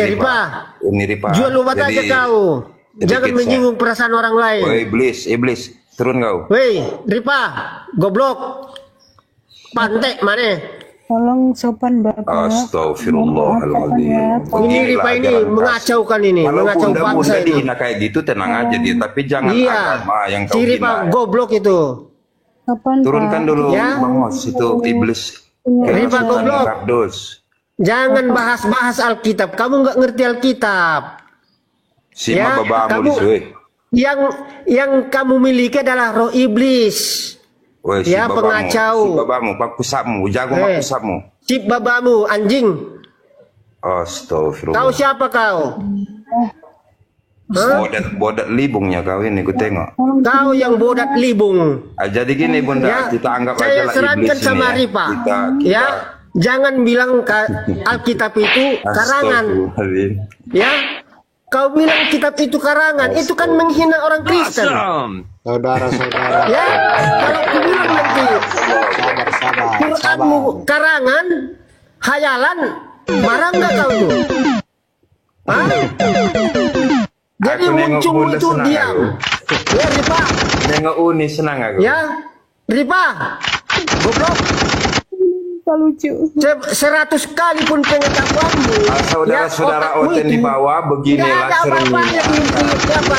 Ripa. Ini Ripa. Jual obat aja kau. Jangan menyinggung perasaan orang lain. Woi, iblis. Turun kau. Woi, Ripa. Goblok. Pantek mana? Tolong sopan Bapak. Astagfirullahaladzim. Ini Ripa ini mengacaukan ini. Mengacau bangsa ini. Dihina kayak gitu tenang aja dia. Tapi jangan agama yang kau si Ripa hina. goblok itu. Sopan, Turunkan Pak. dulu Ya. Bang Mos. Itu iblis. Ripa goblok. Abdos. Jangan bahas-bahas Alkitab. Kamu nggak ngerti Alkitab. Si Ya, babamu kamu- Yang kamu miliki adalah roh iblis. Woi, Ya, pengacau. Si babamu, pakusapmu, jago pakusapmu. Si babamu, anjing. Astagfirullah. Kau siapa kau? Hah? Bodat libungnya kau ini, ku tengok. Kau yang bodat libung. Jadi gini Bunda, Ya, kita anggap aja saya lah serahkan iblis sama ini Ripa. Kita- Ya, jangan bilang Alkitab itu karangan. Astagfirullahaladzim. Ya, kau bilang kitab itu karangan. Itu kan menghina orang Kristen. Saudara-saudara, Ya, kalau kau bilang nanti sabar. Quranmu karangan, hayalan, marah nggak kau tuh? Hah? Jadi Aku nengok muncul Bunda itu senang diam. aku. Ya, Ripa. Nengok Uni senang aku. Ya, Ripa. Goblok. Pak lucu. 100 kali pun pengetahuanmu. Saudara-saudara otakmu Oten di itu bawah, nggak beginilah ada apa-apanya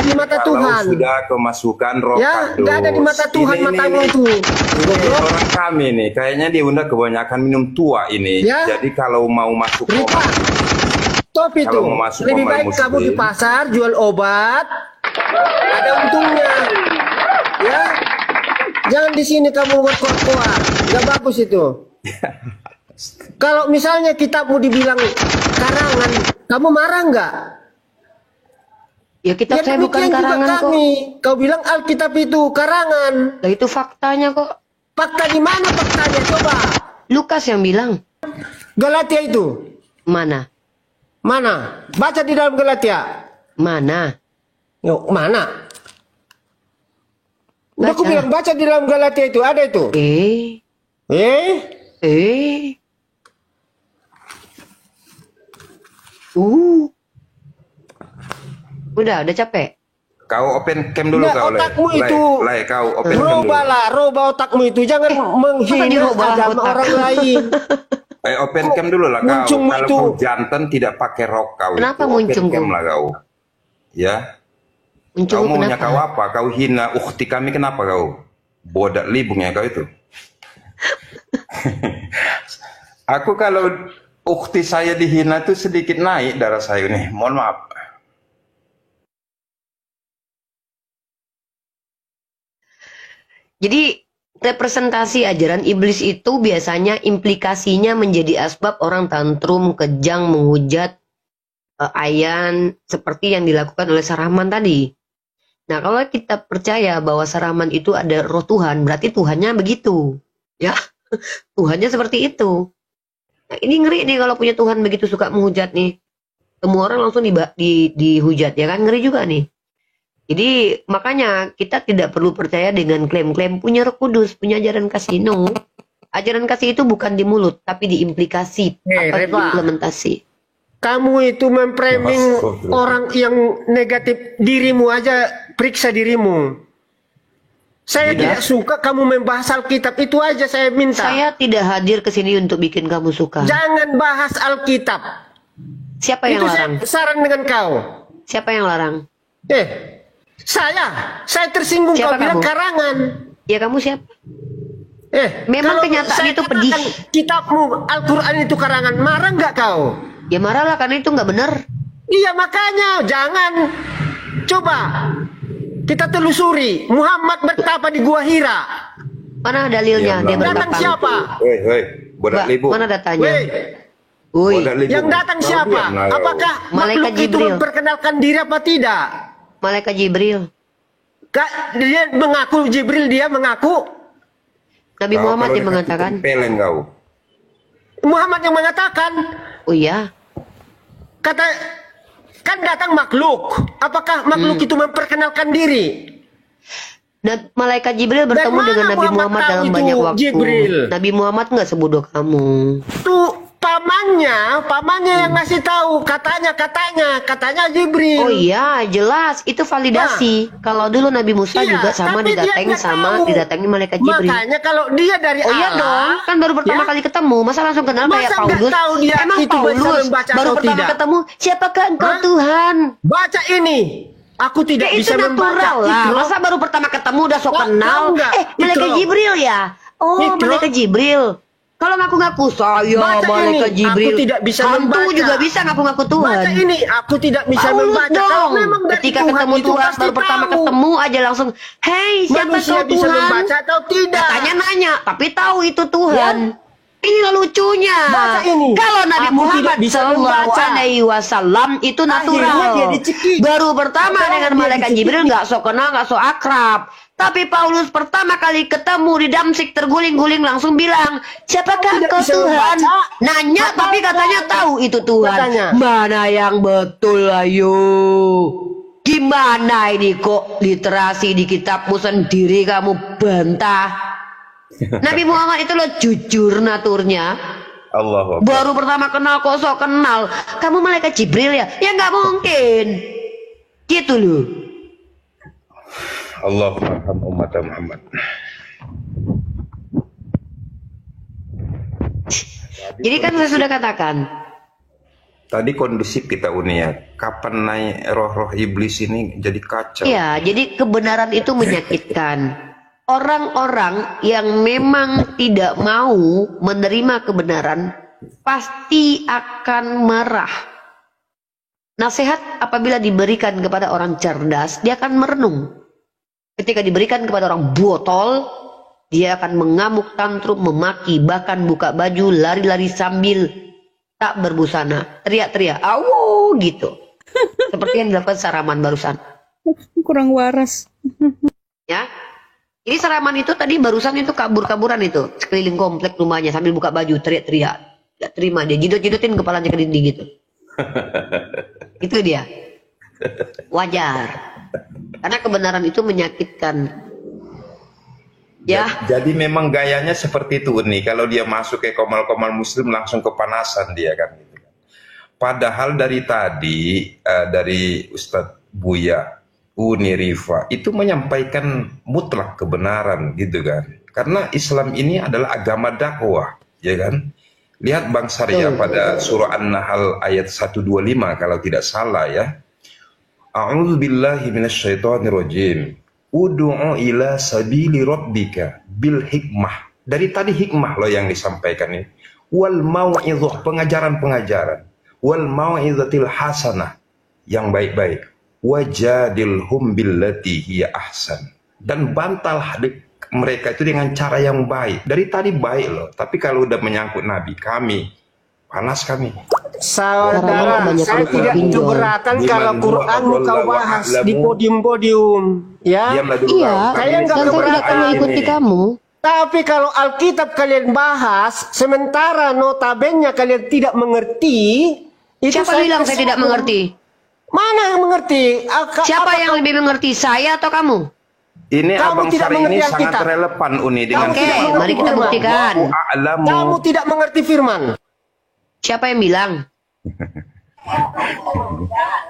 di mata Kalau Tuhan. sudah kemasukan roh Ya, kardus. nggak ada di mata Tuhan matamu itu. Ini orang kami nih, kayaknya dia Bunda kebanyakan minum tua ini. Ya. Jadi kalau mau masuk Ripa, stop itu. Kalau mau masuk Lebih Komar baik kamu di Muslim. pasar jual obat, ada untungnya. Ya, jangan di sini kamu berkoar-koar, nggak bagus itu. Kalau misalnya kitabmu dibilang karangan, kamu marah nggak? Ya kitab saya bukan demikian juga karangan kok. kami. Kau bilang Alkitab itu karangan. Lah itu faktanya kok. Fakta di mana faktanya? Coba. Lukas yang bilang. Galatia itu. Mana? Mana? Baca di dalam Galatia. Mana? Yuk, mana? Udah aku Baca. bilang baca di dalam Galatia itu. Ada itu. Eh? Eh. Udah capek. kau open cam dulu Nggak, kau otakmu itu. kau open cam dulu. Roba otakmu itu. Jangan menghina dirubah agama otak? orang lain. Open cam dulu lah kau. Muncungmu Kalau itu. kau jantan tidak pakai rok kau. Kenapa itu. muncung Open cam kau? lah kau. Ya. Muncul Kau maunya kenapa? kau apa? Kau hina ukhti kami kenapa kau? Bodak libungnya kau itu. Aku kalau ukhti saya dihina tuh sedikit naik darah saya nih. Mohon maaf. Jadi representasi ajaran iblis itu biasanya implikasinya menjadi asbab orang tantrum, kejang, menghujat, ayan, seperti yang dilakukan oleh Sarahman tadi. Nah, kalau kita percaya bahwa Sarahman itu ada roh Tuhan, berarti Tuhannya begitu. Ya, Tuhannya seperti itu. Nah, ini ngeri nih kalau punya Tuhan begitu suka menghujat nih. Semua orang langsung dihujat, ya kan? Ngeri juga nih. Jadi makanya kita tidak perlu percaya dengan klaim-klaim punya Roh Kudus, punya ajaran kasih. No. Ajaran kasih itu bukan di mulut, tapi di implikasi, Reva. implementasi. Kamu itu memframing orang yang negatif. Dirimu aja, periksa dirimu. Saya tidak suka kamu membahas Alkitab, itu aja saya minta. Saya tidak hadir ke sini untuk bikin kamu suka. Jangan bahas Alkitab. Siapa yang Itu larang? saya saran dengan kau. Siapa yang larang? Saya tersinggung Siapa kau bilang kamu? karangan. Ya kamu siapa? Memang kalau kenyataan saya itu pedih. katakan kitabmu Al-Quran itu karangan, marah nggak kau? Ya marahlah karena itu nggak benar. Iya makanya jangan. Coba kita telusuri. Muhammad bertapa di Gua Hira. Mana dalilnya dia Datang bertapa? siapa? Woi, bodak Mbak, libung. mana datanya? Weh, Woi, Bodak libung. yang datang Kau siapa? diam lah kau. Apakah Malaikat makhluk itu Jibril. memperkenalkan diri apa tidak? malaikat Jibril. Dia mengaku, Jibril dia mengaku. Nabi Kau Muhammad kalau yang dikasih mengatakan. tempelan kau. Muhammad yang mengatakan. Oh iya. Kata kan datang makhluk. Apakah makhluk itu memperkenalkan diri? Dan malaikat Jibril bertemu mana dengan Nabi Muhammad Muhammad tahu dalam itu banyak waktu. Jibril? Nabi Muhammad nggak sebodoh kamu. Tuh paman pamannya yang ngasih tahu, katanya Jibril. Oh iya, jelas itu validasi. Kalau dulu Nabi Musa Iya, juga sama tapi dia nggak tahu. didatangi malaikat Jibril. Makanya kalau dia dari Oh iya Allah, dong, kan baru pertama ya. kali ketemu, masa langsung kenal Masa kayak nggak Paulus? tahu dia Emang itu bisa Paulus membaca baru atau pertama tidak? ketemu, siapakah engkau Hah? Tuhan? baca ini. Aku tidak Ya itu bisa membaca. natural lah. Ikro. Masa baru pertama ketemu udah sok Nggak, kenal? tahu nggak? Malaikat Ikro. Jibril ya? Oh, Ikro. malaikat Jibril. Kalau ngaku-ngaku saya Baca malaikat ini, Jibril. aku tidak bisa Hantu membaca. juga bisa ngaku-ngaku Tuhan. Baca ini, aku tidak bisa Paulus membaca. Kalau dong. memang dari Ketika Tuhan ketemu itu Tuhan pasti baru pertama tahu. ketemu aja langsung, "Hei, siapa Manusia kau bisa Tuhan?" membaca atau tidak? Katanya nanya, tapi tahu itu Tuhan. Ini lucunya. Baca ini. Kalau Nabi Aku Muhammad tidak bisa Shallallahu membaca. Alaihi Wasallam itu Akhirnya natural. dia dicekik. Baru pertama Akhirnya dengan dia malaikat dicekik. Jibril nggak sok kenal, nggak sok akrab. Tapi Paulus pertama kali ketemu di Damsik terguling-guling langsung bilang, siapakah Tidak engkau bisa Tuhan? membaca. Nanya Nggak tapi baca. katanya tahu itu Tuhan. Katanya. Mana yang betul ayo? Gimana ini kok literasi di kitabmu sendiri kamu bantah? Nabi Muhammad itu loh jujur naturnya. Allahu Akbar. Baru pertama kenal kok sok kenal. Kamu malaikat Jibril ya? Ya nggak mungkin. Gitu loh. Allahumma umat Muhammad. Jadi kan saya sudah katakan, Tadi kondusif kita Unia. Kapan naik roh-roh iblis ini jadi kacau. ya, jadi kebenaran itu menyakitkan. Orang-orang yang memang tidak mau menerima kebenaran pasti akan marah. Nasihat apabila diberikan kepada orang cerdas, dia akan merenung. Ketika diberikan kepada orang botol, dia akan mengamuk, tantrum, memaki, bahkan buka baju, lari-lari sambil tak berbusana, teriak-teriak, awo gitu. Seperti yang dilakukan Saraman barusan. Kurang waras. Ya, ini Saraman itu tadi barusan itu kabur-kaburan itu, sekeliling komplek rumahnya sambil buka baju, teriak-teriak. Gak terima dia, jidot-jidotin kepalanya ke dinding gitu. Itu dia. Wajar. Karena kebenaran itu menyakitkan. Ya, Jadi memang gayanya seperti itu nih. Kalau dia masuk ke komal-komal muslim langsung kepanasan dia kan. Gitu. Padahal dari tadi dari Ustadz Buya Uni Rifa itu menyampaikan mutlak kebenaran gitu kan. Karena Islam ini adalah agama dakwah, ya kan? Lihat Bang Sarya pada surah An-Nahl ayat 125 kalau tidak salah ya. A'udzu billahi minasyaitonir rajim. Ud'u ila sabili rabbika bil hikmah. Dari tadi hikmah loh yang disampaikan ini. Wal mau'izah, pengajaran-pengajaran. Wal mau'izatil hasanah, yang baik-baik. Wajadilhum billati hiya ahsan. Dan bantal mereka itu dengan cara yang baik. Dari tadi baik loh, tapi kalau udah menyangkut Nabi kami, panas kami. Saudara, Banyak saya yang tidak pinjol. keberatan Biman kalau huwa Quran kau adalla wa bahas a'lamu. di podium-podium, ya. Diamlah dulu iya. kau. Saya Kami nggak sedang keberatan berat perlu ini. ikuti kamu. Tapi kalau Alkitab kalian bahas, sementara notabene kalian tidak mengerti, itu Siapa bilang saya tidak mengerti? Mana yang mengerti? Siapa yang lebih mengerti, saya atau kamu? Ini Kamu Abang tidak Sari ini mengerti sangat Alkitab. relevan Uni dengan Oke, firman mari kita Allah. buktikan. Wallahu a'lamu. Kamu tidak mengerti firman. Siapa yang bilang?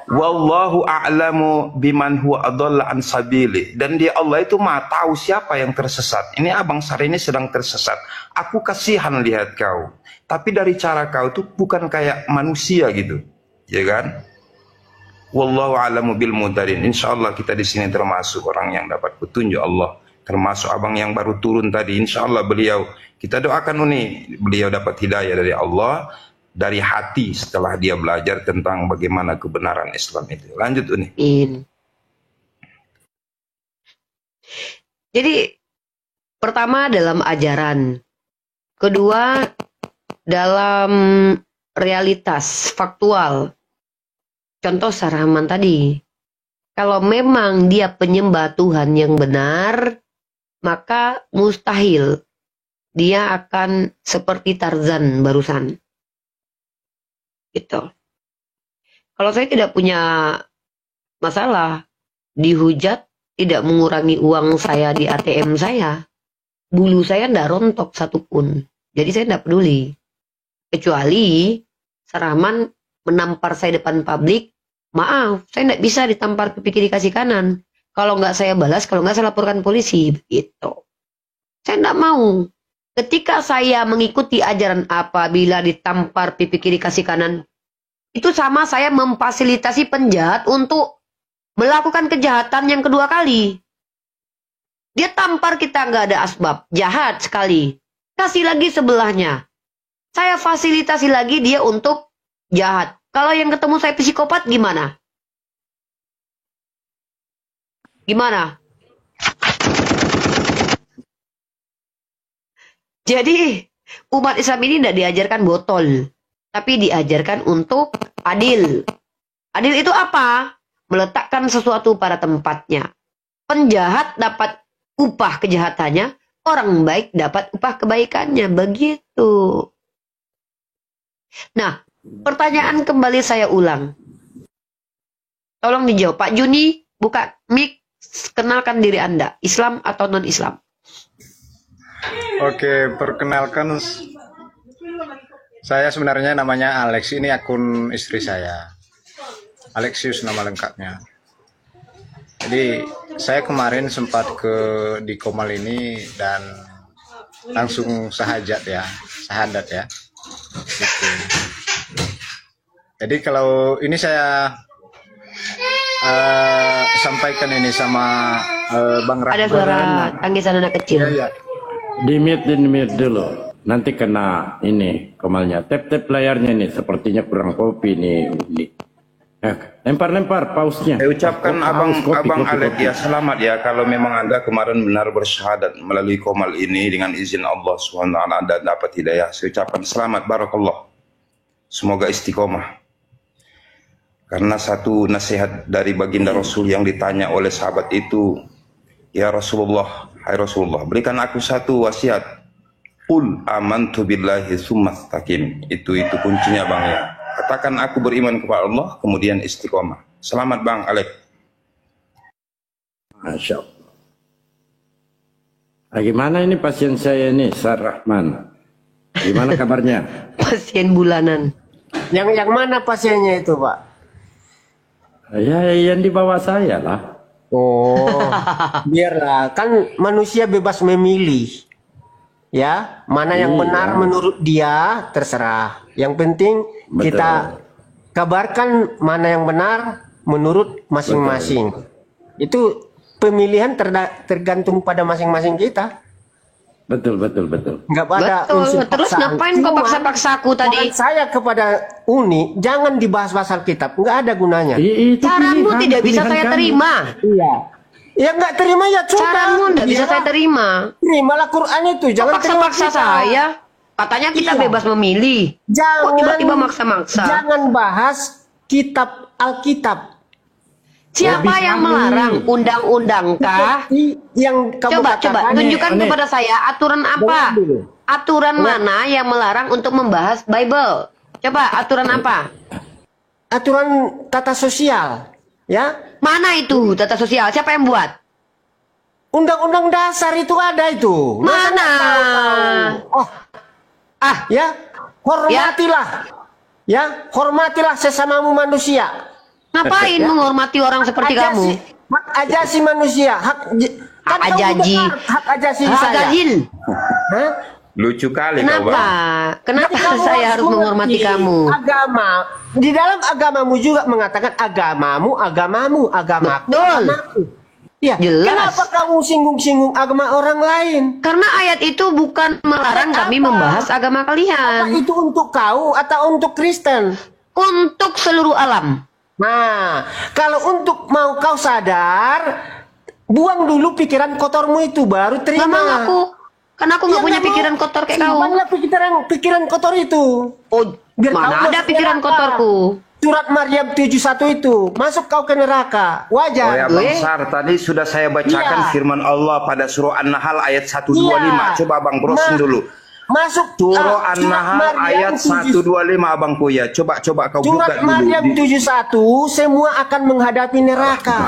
Wallahu a'lamu biman huwa adalla an sabili. Dan dia Allah itu maha tahu siapa yang tersesat. Ini Abang Sari ini sedang tersesat. Aku kasihan lihat kau. Tapi dari cara kau itu bukan kayak manusia gitu. Ya kan? Wallahu a'lamu bil muhtadin. Insyaallah kita di sini termasuk orang yang dapat petunjuk Allah. Termasuk abang yang baru turun tadi. Insyaallah beliau, kita doakan Uni, beliau dapat hidayah dari Allah, dari hati setelah dia belajar tentang bagaimana kebenaran Islam itu. Lanjut Uni. Jadi pertama dalam ajaran, kedua dalam realitas faktual. Contoh Saraman tadi, kalau memang dia penyembah Tuhan yang benar, maka mustahil dia akan seperti Tarzan barusan. Gitu. Kalau saya tidak punya masalah, dihujat tidak mengurangi uang saya di ATM saya, bulu saya tidak rontok satupun. Jadi saya tidak peduli. Kecuali Sarahman menampar saya depan publik, maaf, saya tidak bisa ditampar pipi kiri kasih kanan. Kalau nggak saya balas, kalau nggak saya laporkan polisi, begitu. Saya tidak mau. Ketika saya mengikuti ajaran apabila ditampar pipi kiri kasih kanan, itu sama saya memfasilitasi penjahat untuk melakukan kejahatan yang kedua kali. Dia tampar kita nggak ada asbab, jahat sekali. Kasih lagi sebelahnya. Saya fasilitasi lagi dia untuk jahat. Kalau yang ketemu saya psikopat gimana? Gimana? Jadi umat Islam ini tidak diajarkan botol, tapi diajarkan untuk adil. Adil itu apa? Meletakkan sesuatu pada tempatnya. Penjahat dapat upah kejahatannya, orang baik dapat upah kebaikannya. Begitu. Nah, pertanyaan kembali saya ulang. Tolong dijawab. Pak Juni, buka mic, kenalkan diri Anda. Islam atau non-Islam? Oke, perkenalkan, saya sebenarnya namanya Alex. Ini akun istri saya, Alexius nama lengkapnya. Jadi saya kemarin sempat di Komal ini dan langsung sahadat ya. Gitu. Jadi kalau ini saya sampaikan ini sama Bang Rahman. Ada suara tangisan anak kecil. Iya. Di mute dulu. Nanti kena ini Komalnya. Tap layarnya nih. Sepertinya kurang kopi nih. Lempar pausnya. Saya ucapkan abang kopi. Alek ya, selamat ya kalau memang Anda kemarin benar bersyahadat melalui Komal ini dengan izin Allah SWT Anda dapat hidayah. Saya ucapkan selamat, barakallah. Semoga istiqomah. Karena satu nasihat dari baginda Rasul yang ditanya oleh sahabat itu, ya Rasulullah, hai Rasulullah, berikan aku satu wasiat. Qul amantu billahi tsumma istaqim. Itu kuncinya Bang ya. Katakan aku beriman kepada Allah, kemudian istiqomah. Selamat Bang Alek. Masya Allah. Nah, gimana ini pasien saya ini, Sarahman? Gimana kabarnya? Pasien bulanan. Yang mana pasiennya itu, Pak? Ya, yang di bawah saya lah. Oh, biarlah. Kan manusia bebas memilih. Ya, mana yang benar menurut dia terserah. Yang penting kita kabarkan mana yang benar menurut masing-masing. Itu pemilihan tergantung pada masing-masing kita. Betul. Enggak ada unsur Terus paksaan. ngapain kau paksa-paksa aku tadi? Saya kepada Uni, jangan dibahas pasal kitab. Enggak ada gunanya. Itu Caramu pilihan, tidak bisa pilihan saya kamu. terima. Iya. Ya enggak terima ya coba. Caramu tidak bisa saya terima. Terimalah Quran itu, jangan Paksa-paksa terima kita. saya. Katanya kita Iya. bebas memilih. Kok Jangan tiba-tiba maksa-maksa? Jangan bahas kitab Alkitab. Siapa yang melarang? Undang-undangkah? Yang kamu Coba katakan tunjukkan Aneh. kepada saya aturan apa? Dengar dulu. Aturan mana yang melarang untuk membahas Bible? Coba aturan apa? aturan tata sosial, ya. Mana itu tata sosial? Siapa yang buat? Undang-undang dasar itu ada itu. Masa Mana? nggak tahu? Oh, ya, hormatilah. Ya, hormatilah sesamamu manusia. Ngapain menghormati orang seperti kamu? Hak ajasi manusia, kan kamu ajaji. dengar hak ajasi Hak saya. gajil. Hah? Lucu kali kau Kenapa? Bang. Kenapa Kamu saya harus menghormati kamu? Agama. Di dalam agamamu juga mengatakan agamamu, agamaku, Betul. agamaku. Ya, Jelas. kenapa kamu singgung-singgung agama orang lain? Karena ayat itu bukan melarang kami Apa? membahas agama Apa kalian. itu untuk kau atau untuk Kristen? Untuk seluruh alam. Nah, kalau untuk mau kau sadar, buang dulu pikiran kotormu itu, baru terima. Gak mau aku. Karena aku gak punya nggak mau. pikiran kotor kayak kau. Simpanlah pikiran kotor itu. Oh, Biar kau mana ada masuk pikiran neraka. kotorku? Surat Maryam 71 itu, masuk kau ke neraka. Oh Wajar. ya Bang Sar, tadi sudah saya bacakan Iya. firman Allah pada surah An-Nahl ayat 125. Iya. Coba Abang browsing Nah, dulu. Masuk Surah surat An-Nahl Maryam ayat 7 125 Abangku ya. Coba kau buka Surat dulu. Maryam 71, semua akan menghadapi neraka.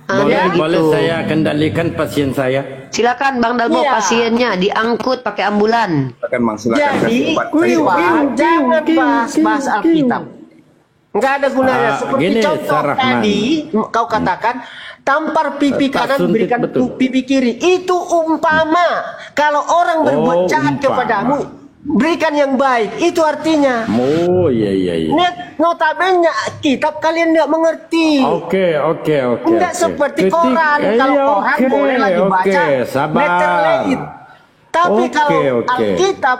Boleh gitu. saya kendalikan pasien saya? Silakan Bang Dalbo, Iya. pasiennya diangkut pakai ambulan. Silakan Bang, silakan Jadi, kasih obat. jangan bahas Alkitab. Nggak ada gunanya. Seperti gini, contoh Sarahman. tadi, kau katakan, tampar pipi Tak kanan, suntik, berikan betul. pipi kiri. Itu umpama. Kalau orang berbuat jahat umpama. kepadamu, berikan yang baik. Itu artinya. Oh iya. Notabene kitab kalian nggak mengerti. Oke. Nggak seperti koran. Kalau koran bolehlah dibaca sabar. letter laid. Tapi kalau Oke. Alkitab,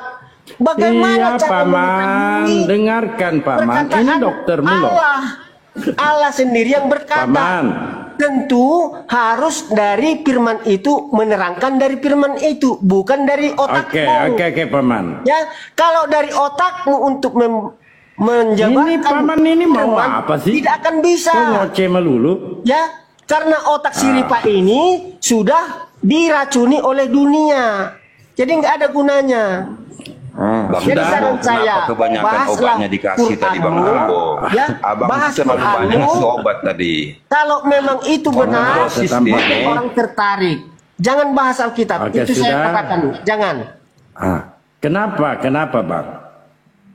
bagaimana Iya, cara Paman. mengetahui Dengarkan, Paman. Ini perkataan doktermu loh. Allah sendiri yang berkata. Paman. Tentu harus dari firman itu, menerangkan dari firman itu, bukan dari otakmu. Oke, Paman. Ya, kalau dari otakmu untuk menjabarkan Ini Paman ini mau firman, apa sih? tidak akan bisa. Kok ngoceh melulu? Ya, karena otak si Ripa ini sudah diracuni oleh dunia. Jadi nggak ada gunanya. Bang Jadi Dalbo, saran saya, kenapa kebanyakan bahaslah obatnya dikasih tadi Bang Quranmu, Dalbo? ya, Abang bahas terlalu banyak Quranmu. ngasih obat tadi. Kalau memang itu benar, Proses mungkin dia. orang tertarik. Jangan bahas Alkitab. Oke, Itu saya sudah. katakan. Jangan. Kenapa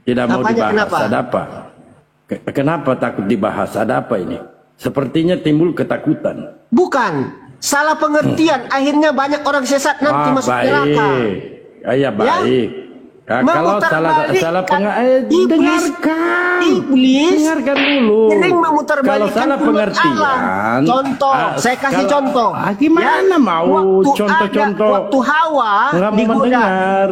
tidak mau Apanya dibahas? kenapa? Ada apa? Kenapa takut dibahas? Ada apa ini? Sepertinya timbul ketakutan. Bukan. Salah pengertian. Akhirnya banyak orang sesat nanti masuk neraka. Ya, baik. Kalau Memutarbalikkan salah iblis. dengarkan. Iblis Dengarkan dulu. sering Kalau memutarbalikkan salah firman pengertian. Allah. Contoh, saya kasih contoh. Gimana mau contoh-contoh? Waktu Hawa Nggak mau digoda, mendengar.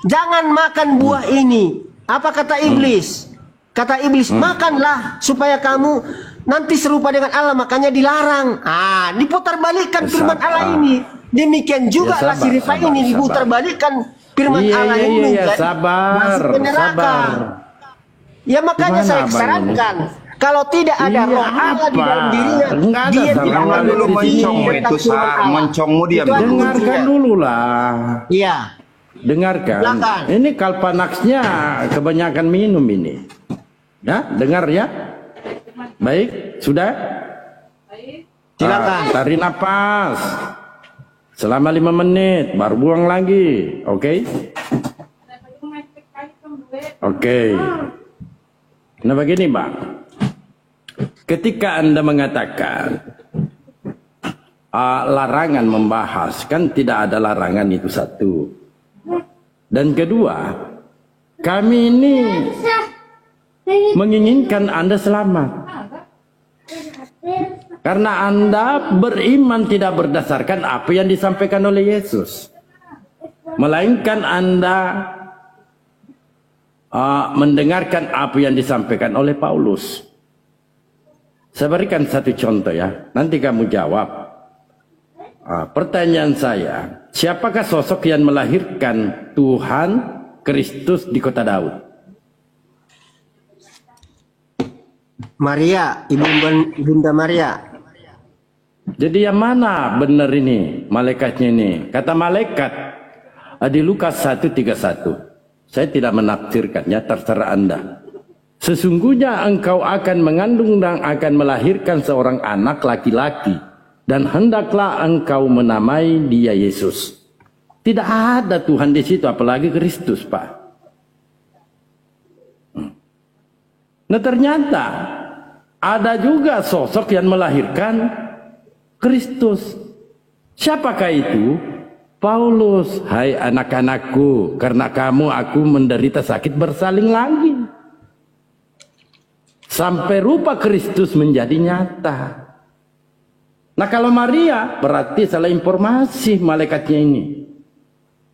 jangan makan buah ini. Apa kata iblis? Kata iblis, makanlah supaya kamu nanti serupa dengan Allah. Makanya dilarang. Diputarbalikkan firman Allah ini. Demikian juga Ya, lah si Rifa ini diputarbalikkan firman Allah ini. Iya, Jadi, sabar. masuk ke neraka. Ya makanya Gimana saya Abang sarankan, kalau tidak ada Iya, roh Allah di apa? dalam dirinya, Enggak ada dia salah. tidak akan Jangan dulu mengerti mencongmu tentang itu, firman Sar. Allah. Mencongmu dia. Itu artinya. Dengarkan dulu lah. Iya. Dengarkan. Silakan. Ini Kalpanaxnya kebanyakan minum ini. Ya, dengar ya. Baik, sudah? Silakan. Tarik nafas. Selama 5 menit, baru buang lagi. Oke? Oke. Nah begini Bang. Ketika Anda mengatakan larangan membahas, kan tidak ada larangan, itu satu. Dan kedua, kami ini menginginkan Anda selamat. Karena Anda beriman tidak berdasarkan apa yang disampaikan oleh Yesus. Melainkan Anda mendengarkan apa yang disampaikan oleh Paulus. Saya berikan satu contoh ya. Nanti kamu jawab. Pertanyaan saya, siapakah sosok yang melahirkan Tuhan Kristus di kota Daud? Maria, Bunda Maria. Jadi yang mana benar ini malaikatnya ini? Kata malaikat di Lukas 1:31. Saya tidak menafsirkannya, terserah Anda. Sesungguhnya engkau akan mengandung dan akan melahirkan seorang anak laki-laki, dan hendaklah engkau menamai dia Yesus. Tidak ada Tuhan di situ, apalagi Kristus, Pak. Nah ternyata ada juga sosok yang melahirkan Kristus. Siapakah itu? Paulus. Hai anak-anakku, karena kamu aku menderita sakit bersalin lagi, sampai rupa Kristus menjadi nyata. Nah kalau Maria, berarti salah informasi malaikatnya ini.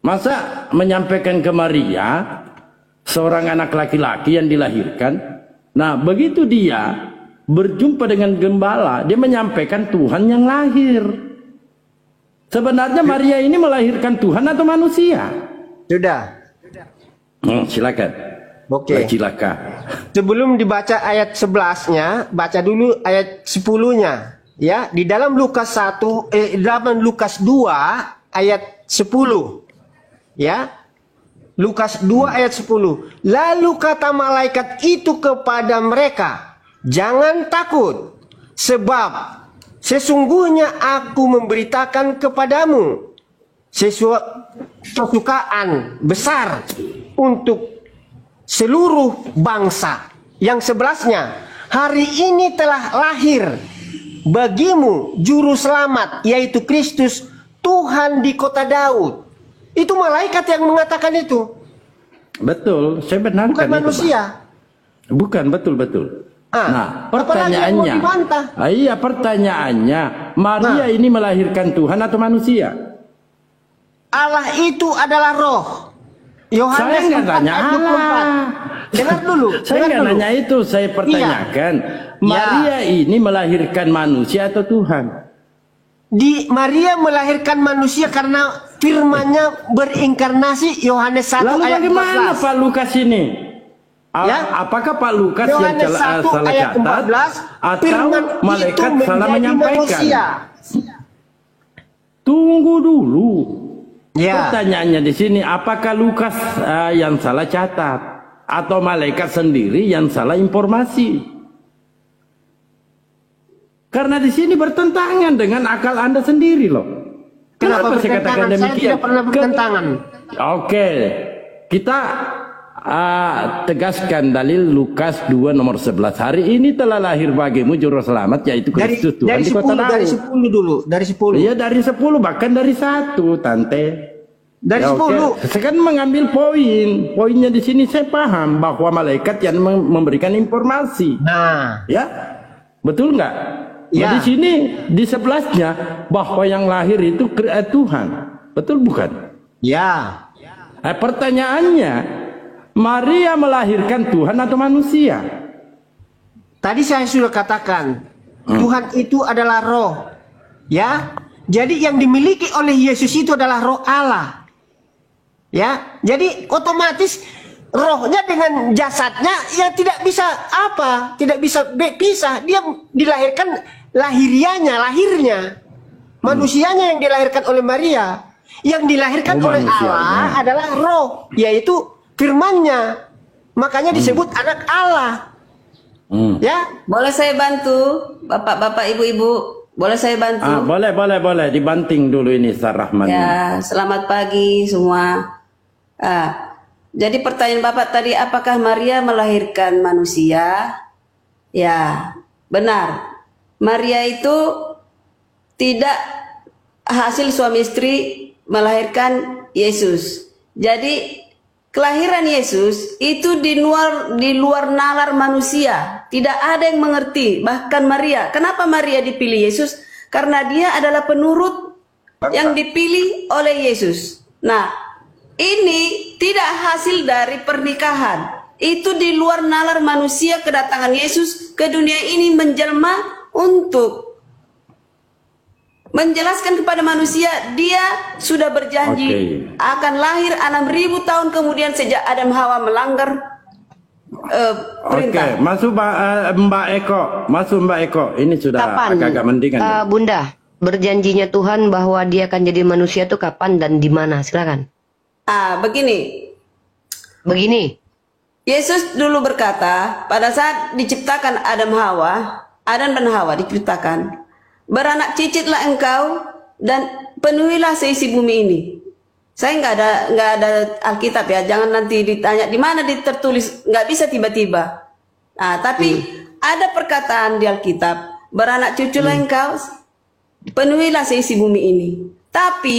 Masa menyampaikan ke Maria seorang anak laki-laki yang dilahirkan. Nah begitu dia berjumpa dengan gembala, dia menyampaikan Tuhan yang lahir. Sebenarnya Maria ini melahirkan Tuhan atau manusia? Sudah. Silakan. Oke. Silakan. Sebelum dibaca ayat 11-nya, baca dulu ayat 10-nya. Ya, di dalam Lukas 2 ayat 10. Ya. Lukas 2 ayat 10. Lalu kata malaikat itu kepada mereka, jangan takut, sebab Sesungguhnya aku memberitakan kepadamu kesukaan besar untuk seluruh bangsa. Yang 11-nya, hari ini telah lahir bagimu juru selamat, yaitu Kristus Tuhan di kota Daud. Itu malaikat yang mengatakan itu, Betul, saya benarkan bukan itu, Pak. manusia. Bukan, betul. Nah, pertanyaannya, yang mau dibantah? iya pertanyaannya, Maria ini melahirkan Tuhan atau manusia? Allah itu adalah roh. Saya Yohanes nggak 4 tanya ayat 24. Allah. Dengar dulu. Saya nggak nanya itu, saya pertanyakan, Maria ini melahirkan manusia atau Tuhan? Maria melahirkan manusia karena firman-Nya berinkarnasi, Yohanes 1 Lalu ayat bagaimana 14. Pak Lukas ini? Ya. Apakah Pak Lukas yang Yohanes 1 salah ayat catat 14, atau firman malaikat itu salah menjadi menyampaikan? manusia. Tunggu dulu. Ya. Pertanyaannya di sini, apakah Lukas yang salah catat atau malaikat sendiri yang salah informasi? Karena di sini bertentangan dengan akal Anda sendiri loh. Kenapa saya katakan bertentangan? Saya demikian? tidak pernah bertentangan. Oke, kita tegaskan dalil Lukas 2 nomor 11. Hari ini telah lahir bagimu juru selamat, yaitu Kristus Tuhan di kota Daud. Dari 10 dulu, dari 10. Iya, dari 10, bahkan dari 1, Tante. Dari Ya, 10. oke. Saya kan mengambil poinnya di sini. Saya paham bahwa malaikat yang memberikan informasi. Nah, Ya, betul nggak? Ya. Nah, di sini di 11-nya bahwa yang lahir itu Tuhan. Betul bukan? ya. Pertanyaannya, Maria melahirkan Tuhan atau manusia? Tadi saya sudah katakan, Tuhan itu adalah roh. Ya. Jadi yang dimiliki oleh Yesus itu adalah roh Allah. Ya. Jadi otomatis rohnya dengan jasadnya ya tidak bisa apa? Tidak bisa pisah. Dia dilahirkan lahirnya. Manusianya yang dilahirkan oleh Maria. Yang dilahirkan oleh Allah adalah roh, yaitu firman-Nya. Makanya disebut anak Allah. Ya. Boleh saya bantu, bapak-bapak, ibu-ibu? Boleh saya bantu? Boleh. Dibanting dulu ini, Ustaz Rahman. Ya, selamat pagi semua. Jadi pertanyaan bapak tadi, apakah Maria melahirkan manusia? Ya, benar. Maria itu tidak hasil suami istri melahirkan Yesus. Jadi kelahiran Yesus itu di luar nalar manusia. Tidak ada yang mengerti. Bahkan Maria. Kenapa Maria dipilih Yesus? Karena dia adalah penurut yang dipilih oleh Yesus. Nah, ini tidak hasil dari pernikahan. Itu di luar nalar manusia, kedatangan Yesus ke dunia ini menjelma untuk menjelaskan kepada manusia dia sudah berjanji akan lahir 6.000 tahun kemudian sejak Adam Hawa melanggar perintah. Oke, masuk Mbak Eko. Ini sudah agak mendingan. Bunda, berjanjinya Tuhan bahwa dia akan jadi manusia itu kapan dan di mana? Silakan. Begini. Yesus dulu berkata pada saat diciptakan Adam dan Hawa diciptakan, beranak cicitlah engkau dan penuhilah seisi bumi ini. Saya nggak ada Alkitab ya, jangan nanti ditanya di mana tertulis, nggak bisa tiba-tiba. Nah, tapi ada perkataan di Alkitab, beranak cuculah engkau, penuhilah seisi bumi ini. Tapi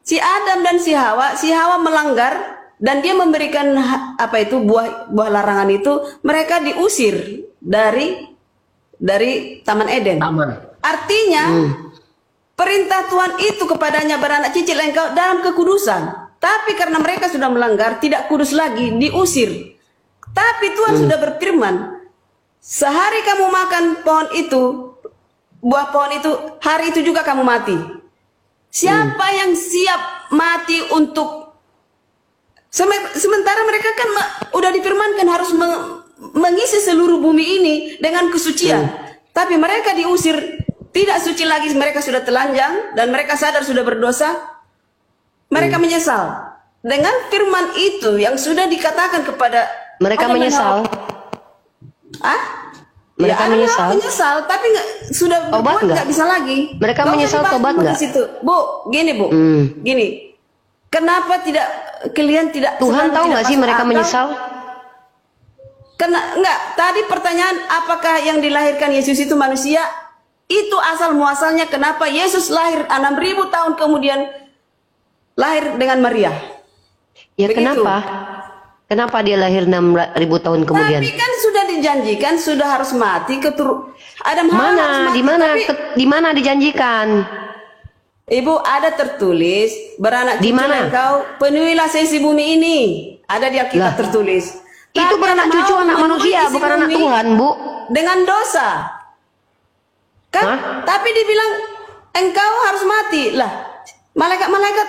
si Adam dan si Hawa melanggar dan dia memberikan buah larangan itu, mereka diusir dari Taman Eden. Artinya perintah Tuhan itu kepadanya beranak cicit engkau dalam kekudusan. Tapi karena mereka sudah melanggar, tidak kudus lagi, diusir. Tapi Tuhan sudah berfirman, sehari kamu makan buah pohon itu, hari itu juga kamu mati. Siapa yang siap mati untuk sementara mereka kan udah difirmankan harus mengisi seluruh bumi ini dengan kesucian. Tapi mereka diusir. Tidak suci lagi, mereka sudah telanjang dan mereka sadar sudah berdosa. Mereka menyesal. Dengan firman itu yang sudah dikatakan kepada mereka menyesal. Mereka Adam menyesal. menyesal, tapi sudah Tobat berbuat nggak? nggak bisa lagi. Mereka Nggak usah menyesal, dibahas tobat dulu nggak? di situ. Bu, gini Bu, gini. Kenapa tidak kalian tidak Tuhan selalu tahu tidak nggak sih masuk mereka akal? menyesal? Karena enggak, tadi pertanyaan apakah yang dilahirkan Yesus itu manusia? Itu asal muasalnya kenapa Yesus lahir 6.000 tahun kemudian lahir dengan Maria. Ya Begitu. kenapa? Kenapa dia lahir 6.000 tahun kemudian? Tapi kan sudah dijanjikan sudah harus mati Adam Hawa harus Mana? mati, Di mana? tapi- Di mana dijanjikan? Ibu ada tertulis beranak Di cucu mana? engkau penuhilah seisi bumi ini. Ada di Alkitab Lah, tertulis. Itu Tapi beranak Adam cucu Hawa anak memenuhi manusia, isi bukan anak bumi Tuhan, Bu. dengan dosa. Kan? Hah? Tapi dibilang engkau harus mati. Lah, malaikat-malaikat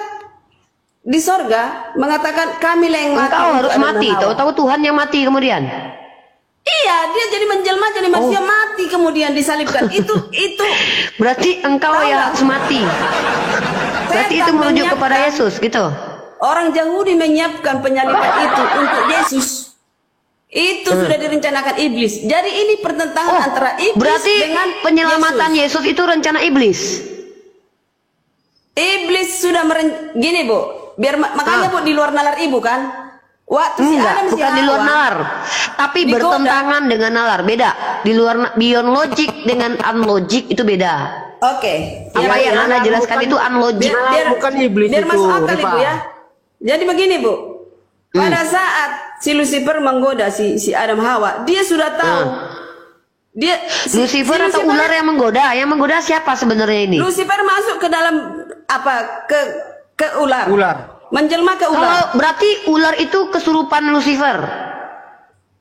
di sorga mengatakan kamilah yang mati. Engkau untuk harus Adam mati. dan Hawa. Tahu-tahu Tuhan yang mati kemudian. Iya, dia jadi menjelma jadi manusia Oh. mati kemudian disalibkan. Itu Berarti engkau Tahu yang nggak? harus mati. Berarti Setan itu merujuk menyiapkan- kepada Yesus, gitu. Orang Yahudi menyiapkan penyaliban itu untuk Yesus. Itu sudah direncanakan iblis. Jadi ini pertentangan antara iblis Berarti dengan penyelamatan Yesus. Yesus itu rencana iblis. Iblis sudah gini Bu, biar makanya Bu di luar nalar ibu kan. Waktu si Enggak, Adam si bukan di luar Hawa, nalar. Tapi digoda. bertentangan dengan nalar, beda. Di luar beyond logic dengan unlogic itu beda. Oke. Apa Ya, yang ya. Anda jelaskan itu unlogic. bukan iblis biar itu, masuk akal Rifa. Ibu ya. Jadi begini Bu, pada saat si Lucifer menggoda si Adam Hawa, dia sudah tahu. Dia Lucifer atau ular yang menggoda? Yang menggoda siapa sebenarnya ini? Lucifer masuk ke dalam apa ke ular. Ular. Menjelma ke Kalau ular. berarti ular itu kesurupan Lucifer.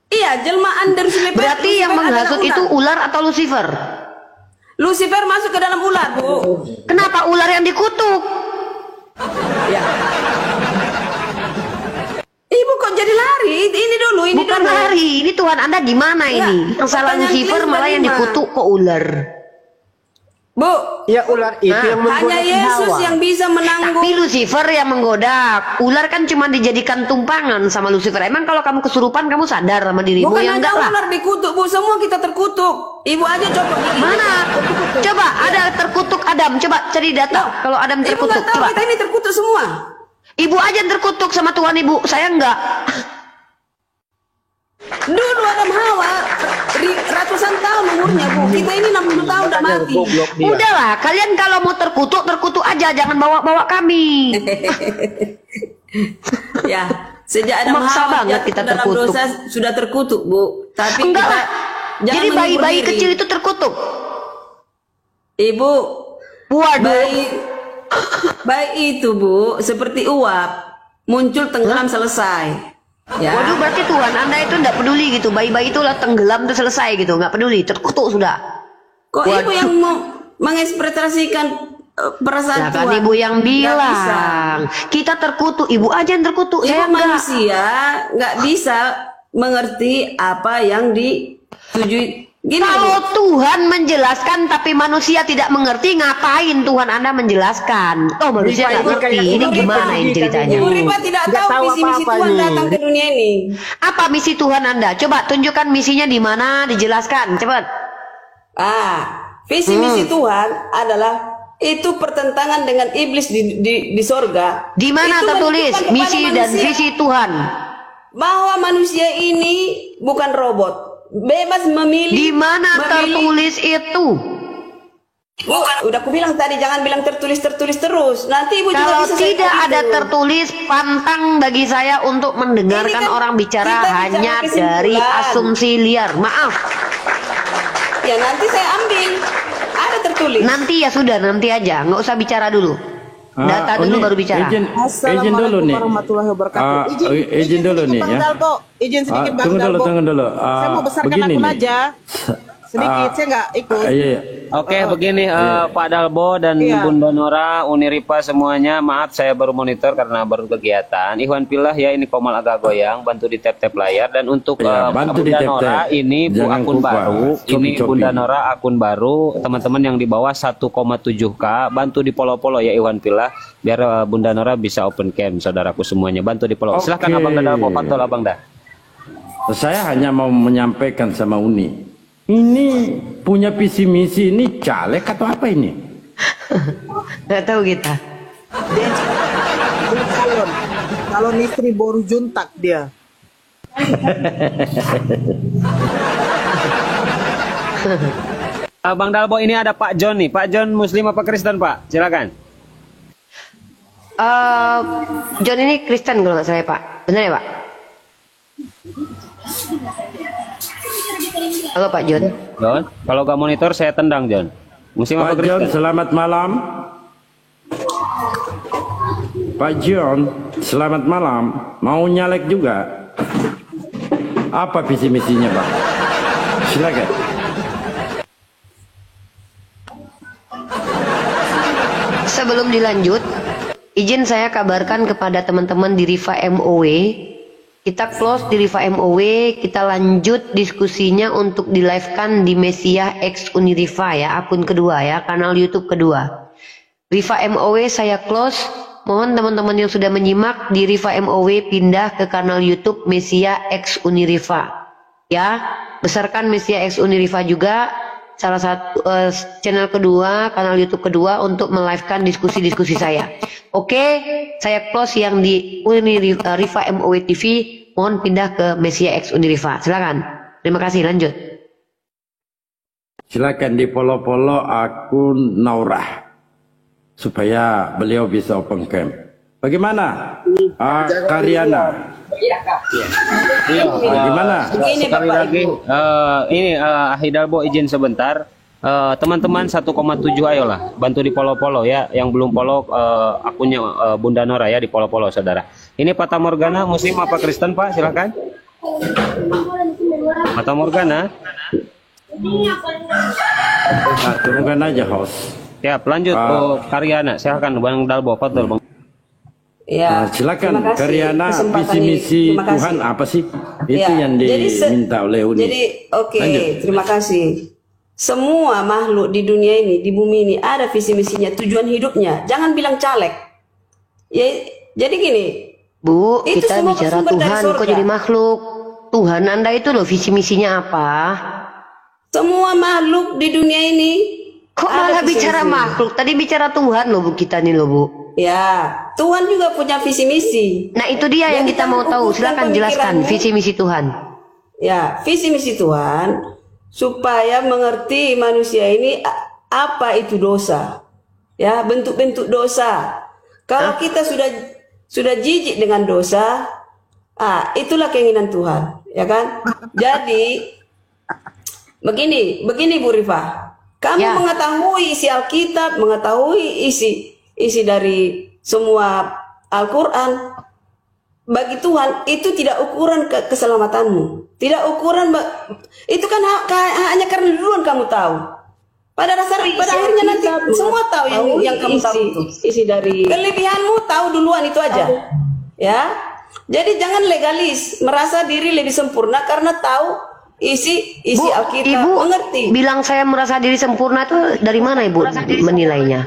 Iya, jelmaan dari Lucifer. Berarti yang Lucifer adalah menghasut itu ular atau Lucifer? Lucifer masuk ke dalam ular, Bu. Kenapa ular yang dikutuk? Ya. Ibu kok jadi lari? Ini dulu, ini Bukan dulu. lari, ini Tuhan Anda gimana Enggak, ini? Yang salah pertanyaan Lucifer kalian malah yang bagaimana? dikutuk kok ular. Bu, Ya ular itu yang menggoda hanya si Yesus Hawa. yang bisa menanggung. Tapi Lucifer yang menggoda. Ular kan cuma dijadikan tumpangan sama Lucifer. Emang kalau kamu kesurupan kamu sadar sama dirimu? Bukan Ya hanya enggak lah. ular dikutuk, Bu. Semua kita terkutuk. Ibu aja coba. Mana? Coba ada terkutuk Adam. Coba cari data. Kalau Adam Ibu terkutuk, nggak tahu coba. kita ini terkutuk semua. Ibu aja yang terkutuk sama Tuhan Ibu. Saya enggak. Dulu Adam Hawa ratusan tahun umurnya, Bu. Kita ini 60 tahun udah mati. Goblok dia. Udahlah, kalian kalau mau terkutuk aja, jangan bawa-bawa kami. Ya, sejak Adam Maksa Hawa banget jatuh kita dalam terkutuk. dosa sudah terkutuk, Bu. Tapi Enggak kita lah. jangan Jadi menghibur bayi-bayi diri. kecil itu terkutuk. Ibu, Waduh. bayi itu, Bu, seperti uap, muncul tenggelam selesai. Ya. Waduh, berarti Tuhan Anda itu enggak peduli gitu. Bayi-bayi itu lah tenggelam tuh selesai gitu, enggak peduli, terkutuk sudah. Kok Waduh. Ibu yang mau mengekspresikan perasaan Ya kan Tuhan? Ibu yang Nggak bisa. bilang kita terkutuk, Ibu aja yang terkutuk, Ibu saya enggak. manusia nggak bisa mengerti apa yang ditujui. Gini, Kalau Bu. Tuhan menjelaskan tapi manusia tidak mengerti, ngapain Tuhan Anda menjelaskan? Oh, manusia nggak Ibu ngerti. kayak Ini Ibu gimana ini pendidikan ceritanya? Ibu Rifa tidak Nggak tahu tahu visi-misi apa-apa Tuhan ini. datang ke dunia ini. Apa misi Tuhan Anda? Coba tunjukkan misinya di mana, dijelaskan, cepat. Visi misi Tuhan adalah itu pertentangan dengan iblis di sorga. Di mana Itu tertulis menunjukkan kepada misi dan manusia visi Tuhan? bahwa manusia ini bukan robot, bebas memilih. Di mana memilih. tertulis itu? Bu, udah aku bilang tadi jangan bilang tertulis terus. Nanti ibu juga Kalau bisa tidak seperti ada itu. tertulis, pantang bagi saya untuk mendengarkan Ini kan orang bicara kita bicara hanya kesimpulan. dari asumsi liar. Maaf. Ya nanti saya ambil. Ada tertulis. Nanti ya sudah, nanti aja, nggak usah bicara dulu. Data dulu baru bicara. Izin dulu nih. warahmatullahi wabarakatuh. Izin dulu nih ya. Bang Dalbo, izin sedikit Bang Tunggu dulu, Dalbo. tunggu dulu. Saya mau besarkan Begini akun nih. aja. Sedikit, saya nggak ikut. Iya, iya. Oke, begini Pak Dalbo dan Iya. Bunda Nora, Uniripa semuanya, maaf saya baru monitor karena baru kegiatan. Ikhwan Pillah ya, ini Komal agak goyang, bantu di tap-tap layar dan untuk Iya, bantu di Bunda tap-tap. Nora ini Jangan akun kupas. baru, ini Copi-copi. Bunda Nora akun baru, teman-teman yang di bawah 1,7K, bantu di follow-follow ya Ikhwan Pillah biar Bunda Nora bisa open cam, saudaraku semuanya, bantu di follow. Oke. Silahkan Abang Dalbo, pantau Abang Dah. Saya hanya mau menyampaikan sama Uni. Ini punya visi misi ini caleg atau apa ini? Nggak tahu kita. Dia calon. Calon istri Boru Juntak dia. Bang Dalbo, ini ada Pak John nih. Pak John Muslim apa Kristen, Pak? Silakan. John ini Kristen kalau nggak salah ya, Pak. Benar ya, Pak? Halo Pak John. John, kalau nggak monitor saya tendang, John. Muslim apa Pak John, Kristen? selamat malam. Pak John, selamat malam. Mau nyalek juga? Apa visi misinya, Pak? Silakan. Sebelum dilanjut, izin saya kabarkan kepada teman-teman di Riva MOW. Kita close di Riva MOW, kita lanjut diskusinya untuk di live-kan di Mesiah X Uniriva ya, akun kedua ya, kanal YouTube kedua. Riva MOW saya close. Mohon teman-teman yang sudah menyimak di Riva MOW pindah ke kanal YouTube Mesiah X Uniriva. Ya, besarkan Mesiah X Uniriva juga, salah satu channel kedua, kanal YouTube kedua untuk melive-kan diskusi-diskusi saya. Oke, saya close yang di Riva MOW TV, mohon pindah ke Mesiah X Uniriva. Silakan. Terima kasih, lanjut. Silakan di follow akun Naurah supaya beliau bisa open cam. Bagaimana? Karyana. Bagaimana? Sekali lagi, ini Hidalbo izin sebentar. Teman-teman 1,7 ayolah bantu di follow ya. Yang belum follow akunnya Bunda Nora ya, di follow saudara. Ini Fata Morgana, Muslim apa Kristen, Pak? Silakan. Fata Morgana. Nah, turunkan aja host. Ya, lanjut Karyana. Silakan Bang Dalbo, fadhol Bang. Ya, silakan terima kasih Karyana, kesempatan visi ini. misi Terima kasih. Tuhan apa sih? Itu Ya, yang diminta oleh Uni. Jadi oke, Lanjut. terima kasih. Semua makhluk di dunia ini, di bumi ini ada visi misinya, tujuan hidupnya. Jangan bilang caleg. Ya, jadi gini. Bu, Itu kita semua bicara bersumber dari Tuhan, kok surga. jadi makhluk? Tuhan Anda itu loh visi misinya apa? Semua makhluk di dunia ini Kok ada malah visi bicara misinya. makhluk? Tadi bicara Tuhan loh Bu, kita nih loh Bu. Ya, Tuhan juga punya visi misi. Nah itu dia yang kita mau tahu. Silakan jelaskan visi misi Tuhan. Ya, visi misi Tuhan supaya mengerti manusia ini apa itu dosa. Ya, bentuk-bentuk dosa. Kalau kita sudah jijik dengan dosa, itulah keinginan Tuhan, ya kan? Jadi begini Bu Rifa. Kamu Ya. mengetahui isi Alkitab, mengetahui isi dari semua Al-Quran. Bagi Tuhan itu tidak ukuran keselamatanmu, tidak ukuran itu kan hanya karena duluan kamu tahu. Pada akhirnya nanti semua tahu yang kamu tahu itu. Isi dari Kelebihanmu tahu duluan itu aja, ya. Jadi jangan legalis, merasa diri lebih sempurna karena tahu isi Bu, Alkitab, Ibu mengerti. bilang saya merasa diri sempurna itu dari mana Ibu menilainya?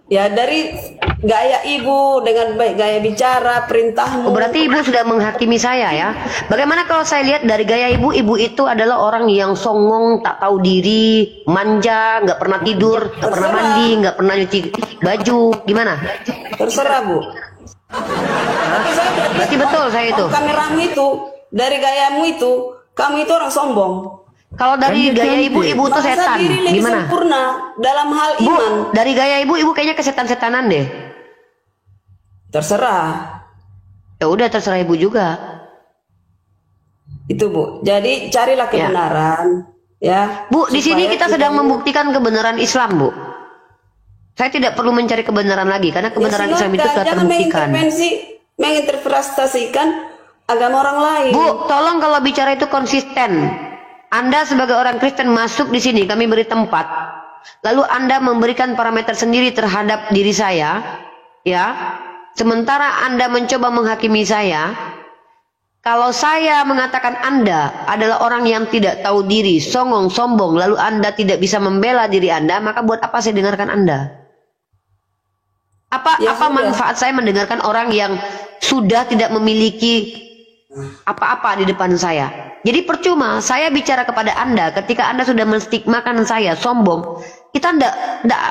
Ya dari gaya ibu dengan baik, gaya bicara, perintahmu. Oh, berarti Ibu sudah menghakimi saya ya. Bagaimana kalau saya lihat dari gaya Ibu, Ibu itu adalah orang yang songong, tak tahu diri, manja, nggak pernah tidur, nggak pernah mandi, nggak pernah nyuci baju. Gimana? Terserah Bu. Tapi saya Berarti betul saya itu. kameramu itu, dari gayamu itu, kamu itu orang sombong. Kalau dari Kan dia gaya Ibu, cantik. Ibu tuh Merasa setan. diri lebih Gimana? sempurna dalam hal Bu, iman. dari gaya Ibu kayaknya kesetan-setanan deh. Terserah. Ya udah terserah Ibu juga. Itu Bu. Jadi carilah kebenaran, ya. Bu, di sini Supaya kita sedang membuktikan kebenaran Islam, Bu. Saya tidak perlu mencari kebenaran lagi karena kebenaran Ya, Islam itu silakan. telah Jangan terbuktikan. menginterpretasikan agama orang lain. Bu, tolong kalau bicara itu konsisten. Anda sebagai orang Kristen masuk di sini, kami beri tempat. Lalu Anda memberikan parameter sendiri terhadap diri saya, ya. Sementara Anda mencoba menghakimi saya. Kalau saya mengatakan Anda adalah orang yang tidak tahu diri, songong, sombong, lalu Anda tidak bisa membela diri Anda, maka buat apa saya dengarkan Anda? Apa Ya sudah. manfaat saya mendengarkan orang yang sudah tidak memiliki apa-apa di depan saya. Jadi percuma saya bicara kepada Anda ketika Anda sudah menstigmakan saya sombong. Kita Anda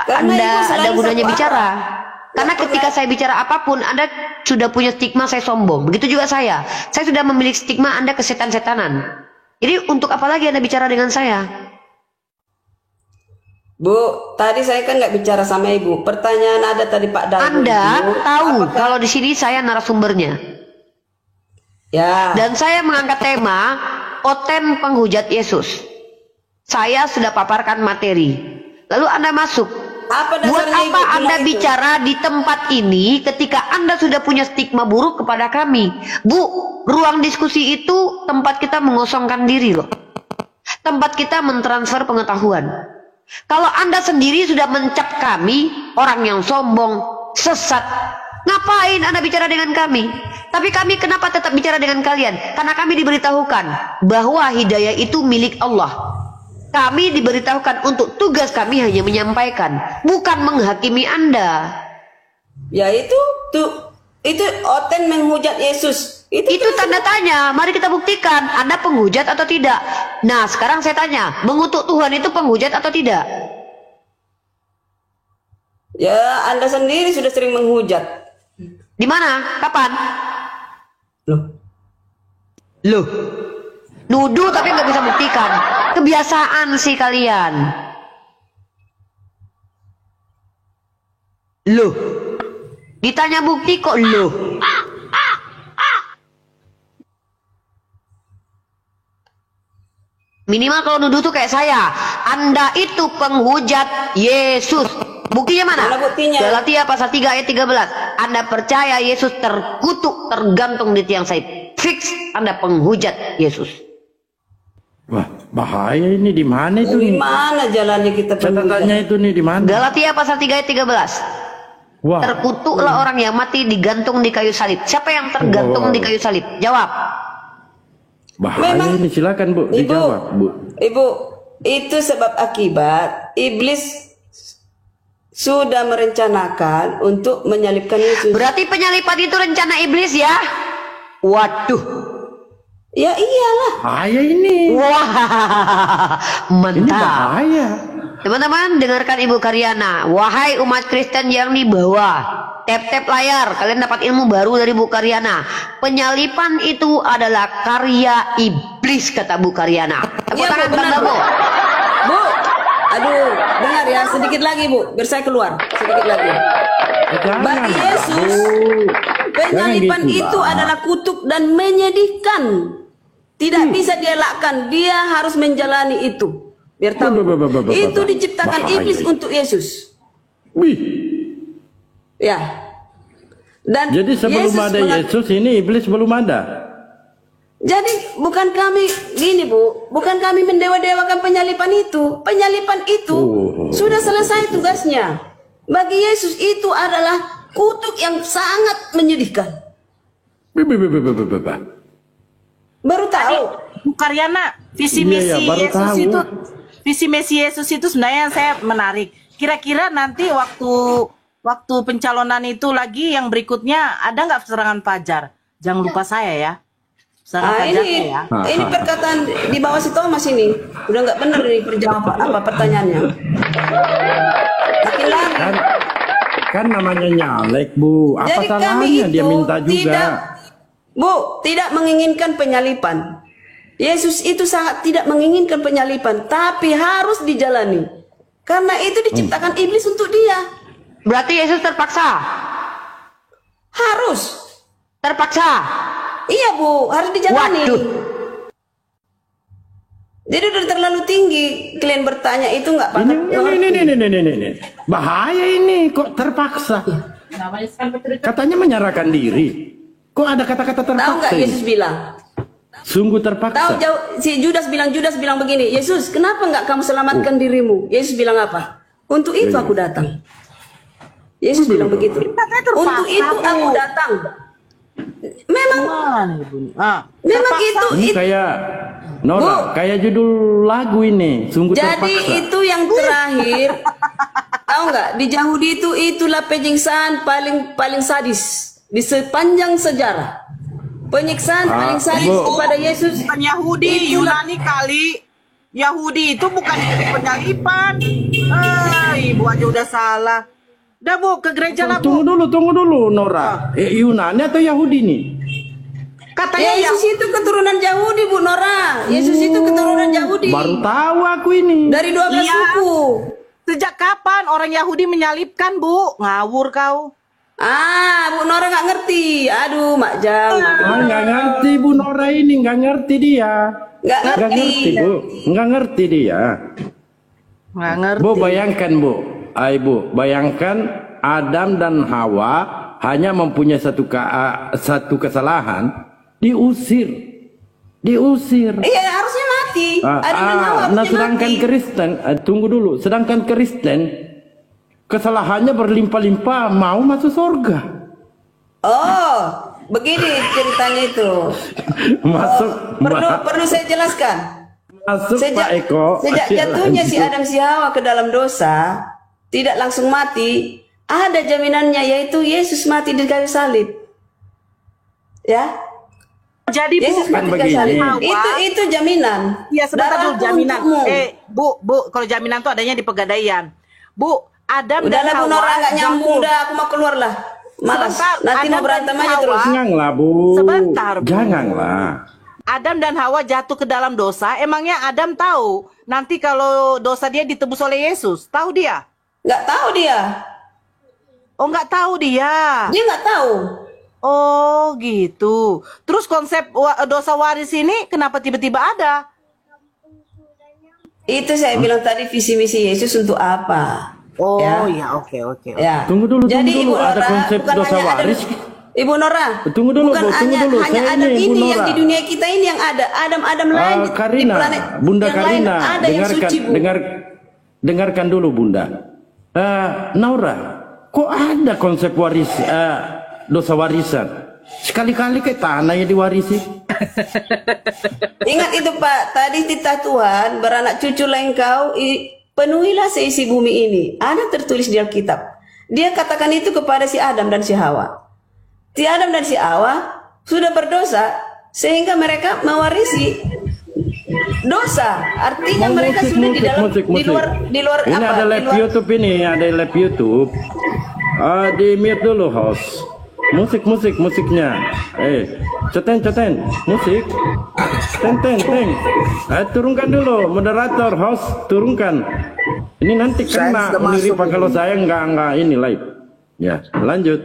ada gunanya bicara. Karena ketika saya bicara apapun, Anda sudah punya stigma saya sombong. Begitu juga saya. Saya sudah memiliki stigma Anda kesetan-setanan. Jadi untuk apa lagi Anda bicara dengan saya? Bu, tadi saya kan nggak bicara sama Ibu. Pertanyaan ada tadi Pak Dago. Anda Ibu, tahu kalau di sini saya narasumbernya. Ya. Dan saya mengangkat tema Oten penghujat Yesus. Saya sudah paparkan materi. Lalu Anda masuk. Buat apa Anda bicara di tempat ini ketika Anda sudah punya stigma buruk kepada kami? Bu, ruang diskusi itu tempat kita mengosongkan diri loh. Tempat kita mentransfer pengetahuan. Kalau Anda sendiri sudah mencap kami orang yang sombong, sesat, ngapain Anda bicara dengan kami? Tapi kami kenapa tetap bicara dengan kalian? Karena kami diberitahukan bahwa hidayah itu milik Allah. Kami diberitahukan untuk tugas kami hanya menyampaikan, bukan menghakimi Anda. Ya itu Oten menghujat Yesus. Itu tanda tanya. Mari kita buktikan Anda penghujat atau tidak. Nah sekarang saya tanya, mengutuk Tuhan itu penghujat atau tidak? Ya Anda sendiri sudah sering menghujat. Di mana? Kapan? Loh. Nuduh tapi nggak bisa buktikan. Kebiasaan sih kalian. Loh. Ditanya bukti kok loh. Minimal kalau nuduh tuh kayak saya. Anda itu penghujat Yesus. Buktinya mana? Mana buktinya? Galatia pasal 3 ayat 13. Anda percaya Yesus terkutuk, tergantung di tiang salib. Fix Anda penghujat Yesus. Wah, bahaya ini di mana itu? Di mana jalannya kita catatannya itu nih di mana? Galatia pasal 3 ayat 13. Wah. Terkutuklah orang yang mati digantung di kayu salib. Siapa yang tergantung di kayu salib? Jawab. Bahaya ini, silakan Bu, dijawab Bu. Ibu, itu sebab akibat iblis sudah merencanakan untuk menyalibkan Yesus. Berarti penyalipan itu rencana iblis ya? Waduh. Ya iyalah. Bahaya ini. Wah, mantap. Ini bahaya. Teman-teman, dengarkan Ibu Karyana. Wahai umat Kristen yang di bawah, tap-tap layar, kalian dapat ilmu baru dari Bu Karyana. Penyalipan itu adalah karya iblis, kata Bu Karyana. Tepuk Iya, tangan, Bu, benar, Bang Dago. Bu, aduh, dengar ya, sedikit lagi Bu, biar saya keluar, sedikit lagi. Bagi Yesus, penyalipan itu adalah kutuk dan menyedihkan. Tidak bisa dielakkan, dia harus menjalani itu. Biar tahu, itu diciptakan iblis untuk Yesus. Wih. Ya. Dan jadi sebelum Yesus ada Yesus ini iblis belum ada. Jadi bukan kami gini Bu, bukan kami mendewa-dewakan penyalipan itu. Penyalipan itu sudah selesai tugasnya. Bagi Yesus itu adalah kutuk yang sangat menyedihkan. Baru tahu. Bu Karyana, visi misi Yesus itu, visi misi Yesus itu sebenarnya saya menarik. Kira-kira nanti waktu pencalonan itu lagi yang berikutnya ada nggak serangan fajar? Jangan lupa saya ya. Ini perkataan di bawah si Thomas ini udah nggak benar ini apa pertanyaannya. Makin lagi. Kan namanya nyalek Bu. Apa Jadi salahnya dia minta juga? Tidak menginginkan penyalipan. Yesus itu sangat tidak menginginkan penyalipan, tapi harus dijalani. Karena itu diciptakan iblis untuk dia. Berarti Yesus terpaksa? Harus. Terpaksa? Iya Bu, harus dijalani. Waduh. Jadi udah terlalu tinggi. Kalian bertanya itu nggak patut. Ini. Bahaya ini, kok terpaksa? Katanya menyerahkan diri. Kok ada kata-kata terpaksa? Tahu nggak Yesus bilang? Sungguh terpaksa. Tahu si Judas bilang begini, Yesus, kenapa nggak kamu selamatkan dirimu? Yesus bilang apa? Untuk itu aku datang. Yesus bilang begitu. Untuk itu aku datang. Memang ini kayak Nora, kayak judul lagu ini, sungguh terpaksa. Jadi itu yang terakhir. Tahu nggak? Di Yahudi itulah penyiksaan paling sadis di sepanjang sejarah. Penyiksaan paling sadis Bu. kepada Yesus. Bukan Yahudi, Yunani kali. Yahudi itu bukan penyalipan. Ibu aja udah salah. Udah Bu, ke gereja lah Bu. Tunggu dulu, Nora. Yunani atau Yahudi nih? Katanya Yesus itu keturunan Yahudi, Bu Nora. Yesus itu keturunan Yahudi. Baru tahu aku ini. Dari 12 Iya. suku. Sejak kapan orang Yahudi menyalibkan Bu? Ngawur kau. Bu Nora nggak ngerti. Aduh, Mak Jauh. Nggak ngerti Bu Nora ini, nggak ngerti dia. Nggak ngerti. Bu, nggak ngerti dia. Nggak ngerti. Bu bayangkan Bu, Ibu bayangkan Adam dan Hawa hanya mempunyai satu kesalahan, diusir. Iya, harusnya mati. Adam dan Hawa Nah harusnya sedangkan mati. Kristen, tunggu dulu, sedangkan Kristen kesalahannya berlimpah-limpah mau masuk surga. Oh, begini ceritanya itu. Perlu saya jelaskan. Masuk Pak Eko. Sejak jatuhnya si Adam si Hawa ke dalam dosa, tidak langsung mati, ada jaminannya, yaitu Yesus mati di kayu salib. Ya, Jadi Bu, Yesus mati di kayu begini. salib. Hawa. Itu jaminan. Iya sebentar dulu Darahku jaminan. untukmu. Bu, kalau jaminan tuh adanya di Pegadaian. Bu, Adam dan Udahlah Bu Hawa. Nora, nggak nyambung, jatuh. udah aku mau keluar lah. Malas. Sebentar, Nanti Adam mau berantem dan aja Hawa. terus. Janganlah Bu. Sebentar, Bu. Janganlah. Adam dan Hawa jatuh ke dalam dosa. Emangnya Adam tahu nanti kalau dosa dia ditebus oleh Yesus? Tahu dia? Nggak tahu dia. Oh, nggak tahu dia. Dia nggak tahu. Oh, gitu. Terus konsep dosa waris ini kenapa tiba-tiba ada? Itu saya bilang tadi, visi misi Yesus untuk apa? Oh, Ya. ya, oke. Ya. Tunggu dulu, Jadi tunggu dulu. Ibu Ada Nora, konsep bukan dosa hanya waris. Ibu Nora, Tunggu dulu, bukan Bu, tunggu hanya dulu. hanya Saya Adam ini, Bu ini yang Nora. di dunia kita ini yang ada. Adam lain di Karina, planet Bunda yang lain Karina, ada yang dengarkan, suci, Bu. dengarkan dulu Bunda. Naura, kok ada konsep waris dosa warisan? Sekali-kali ke tanah ya diwarisi. Ingat itu Pak, tadi titah Tuhan, beranak cucu engkau, penuhilah seisi bumi ini. Ada tertulis di Alkitab. Dia katakan itu kepada si Adam dan si Hawa. Si Adam dan si Hawa sudah berdosa sehingga mereka mewarisi dosa. Artinya mereka sudah di dalam di luar Ini apa? ada Di live luar- YouTube ini, ada live YouTube. Di mute dulu host. Musiknya. Ceten, musik. Teng. Turunkan dulu, moderator, host, turunkan. Ini nanti kena Uniripa kalau saya nggak ini live. Ya, lanjut.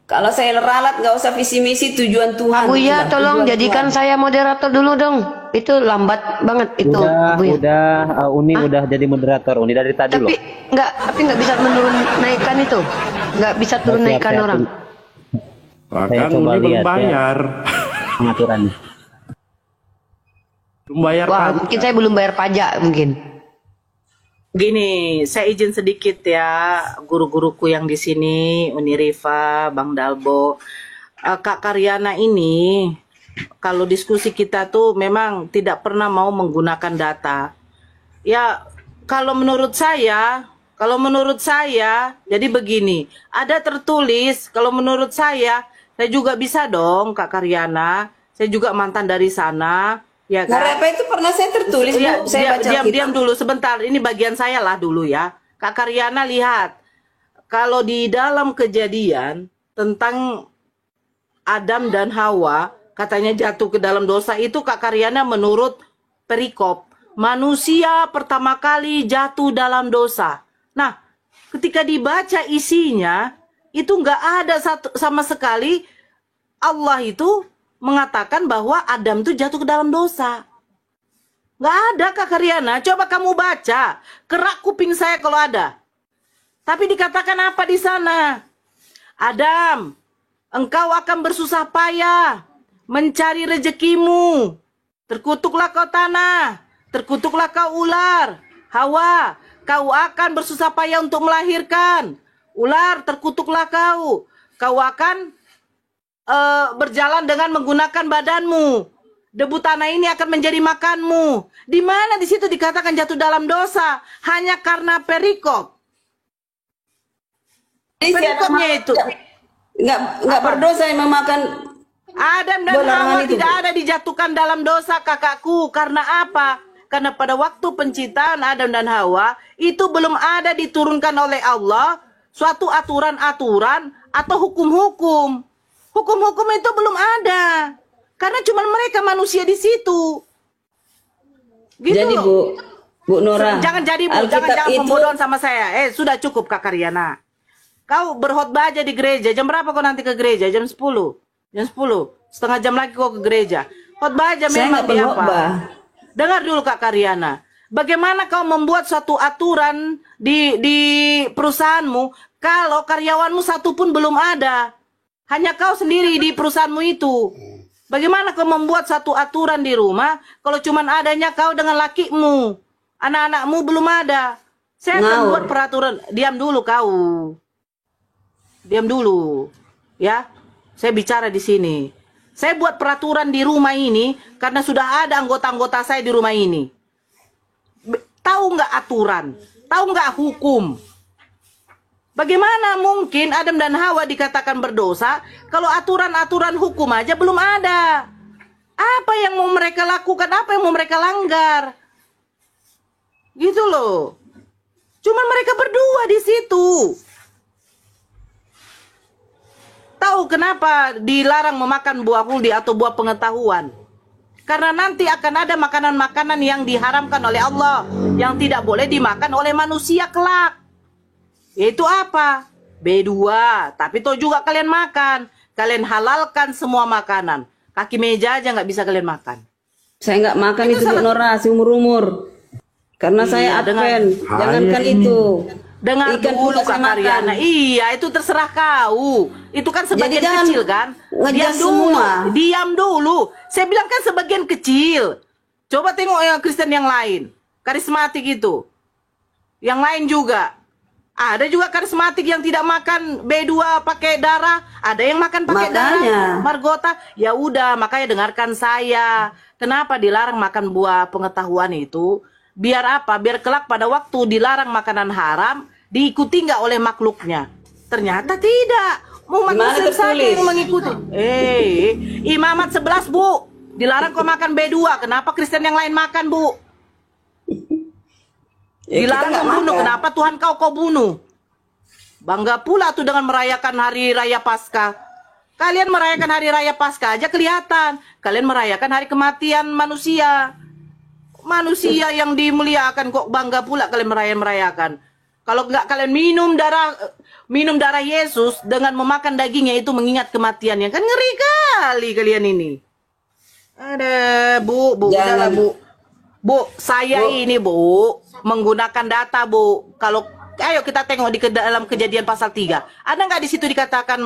Kalau saya ralat nggak usah visi misi, tujuan Tuhan. Buya, Sudah, tolong tujuan jadikan Tuhan. saya moderator dulu dong. Itu lambat banget itu. Buya. Uni udah jadi moderator. Uni dari tadi loh. Tapi nggak bisa menurun naikkan itu. Nggak bisa turun Siap, naikkan siap. orang. Bahkan coba Uni belum lihat, ya. bayar. Pengaturannya. Belum bayar Wah, pajak. mungkin saya belum bayar pajak mungkin. Gini, saya izin sedikit ya, guru-guruku yang di sini, Uniriva, Bang Dalbo, Kak Karyana ini, kalau diskusi kita tuh memang tidak pernah mau menggunakan data. Ya, kalau menurut saya, jadi begini, ada tertulis, kalau menurut saya juga bisa dong, Kak Karyana, saya juga mantan dari sana. Ya kan? Nah, apa itu pernah saya tertulis, Ya, Bu. Saya baca diam dulu sebentar. Ini bagian saya lah dulu ya. Kak Karyana lihat. Kalau di dalam Kejadian tentang Adam dan Hawa katanya jatuh ke dalam dosa itu, Kak Karyana menurut perikop manusia pertama kali jatuh dalam dosa. Nah, ketika dibaca isinya itu nggak ada sama sekali Allah itu mengatakan bahwa Adam tuh jatuh ke dalam dosa. Nggak ada, Kak Karyana. Coba kamu baca. Kerak kuping saya kalau ada. Tapi dikatakan apa di sana? Adam, engkau akan bersusah payah mencari rezekimu. Terkutuklah kau tanah. Terkutuklah kau ular. Hawa, kau akan bersusah payah untuk melahirkan. Ular, terkutuklah kau. Kau akan berjalan dengan menggunakan badanmu. Debu tanah ini akan menjadi makanmu. Di mana di situ dikatakan jatuh dalam dosa? Hanya karena perikop. Jadi Perikopnya itu. nggak berdosa yang memakan Adam dan Hawa tidak ada dijatuhkan dalam dosa, kakakku. Karena apa? Karena pada waktu penciptaan Adam dan Hawa itu belum ada diturunkan oleh Allah suatu aturan-aturan atau hukum-hukum. Hukum-hukum itu belum ada. Karena cuma mereka manusia di situ. Gitu Jadi loh. Bu Nora, Jangan jadi Bu, jangan pembodohan sama saya. Sudah cukup Kak Karyana. Kau berkhotbah aja di gereja. Jam berapa kau nanti ke gereja? Jam 10. Jam 10. Setengah jam lagi kau ke gereja. Khotbah aja Saya memang nggak di apa? berkhotbah. Dengar dulu Kak Karyana. Bagaimana kau membuat suatu aturan di perusahaanmu kalau karyawanmu satu pun belum ada? Hanya kau sendiri di perusahaanmu itu. Bagaimana kau membuat satu aturan di rumah kalau cuman adanya kau dengan lakimu? Anak-anakmu belum ada. Saya akan buat peraturan. Diam dulu kau. Diam dulu. Ya. Saya bicara di sini. Saya buat peraturan di rumah ini karena sudah ada anggota-anggota saya di rumah ini. Tahu nggak aturan? Tahu nggak hukum? Bagaimana mungkin Adam dan Hawa dikatakan berdosa kalau aturan-aturan hukum aja belum ada? Apa yang mau mereka lakukan? Apa yang mau mereka langgar? Gitu loh. Cuma mereka berdua di situ. Tahu kenapa dilarang memakan buah huldi atau buah pengetahuan? Karena nanti akan ada makanan-makanan yang diharamkan oleh Allah yang tidak boleh dimakan oleh manusia kelak. Yaitu apa? B2. Tapi toh juga kalian makan. Kalian halalkan semua makanan. Kaki meja aja nggak bisa kalian makan. Saya nggak makan itu Bu Nora seumur-umur. Karena saya Advent. Jangankan itu. Dengar dulu Kak Karyana. Iya, itu terserah kau. Itu kan sebagian kecil kan? Diam dulu. Diam dulu. Saya bilang kan sebagian kecil. Coba tengok yang Kristen yang lain. Karismatik itu. Yang lain juga. Ada juga karismatik yang tidak makan B2 pakai darah. Ada yang makan pakai darah. Margota. Ya udah, makanya dengarkan saya. Kenapa dilarang makan buah pengetahuan itu? Biar apa? Biar kelak pada waktu dilarang makanan haram, diikuti nggak oleh makhluknya. Ternyata tidak. Umat Muslim saja yang mengikuti. Imamat 11 Bu. Dilarang kau makan B2. Kenapa Kristen yang lain makan Bu? Dilarang membunuh. Kenapa Tuhan kau bunuh? Bangga pula tuh dengan merayakan hari raya Paskah. Kalian merayakan hari raya Paskah aja kelihatan. Kalian merayakan hari kematian manusia. Manusia yang dimuliakan kok bangga pula kalian merayakan. Kalau nggak kalian minum darah Yesus dengan memakan dagingnya itu mengingat kematiannya, kan ngeri kali kalian ini. Ada Bu, udahlah Bu, saya ini Bu menggunakan data Bu. Kalau ayo kita tengok di dalam Kejadian pasal 3. Ada nggak di situ dikatakan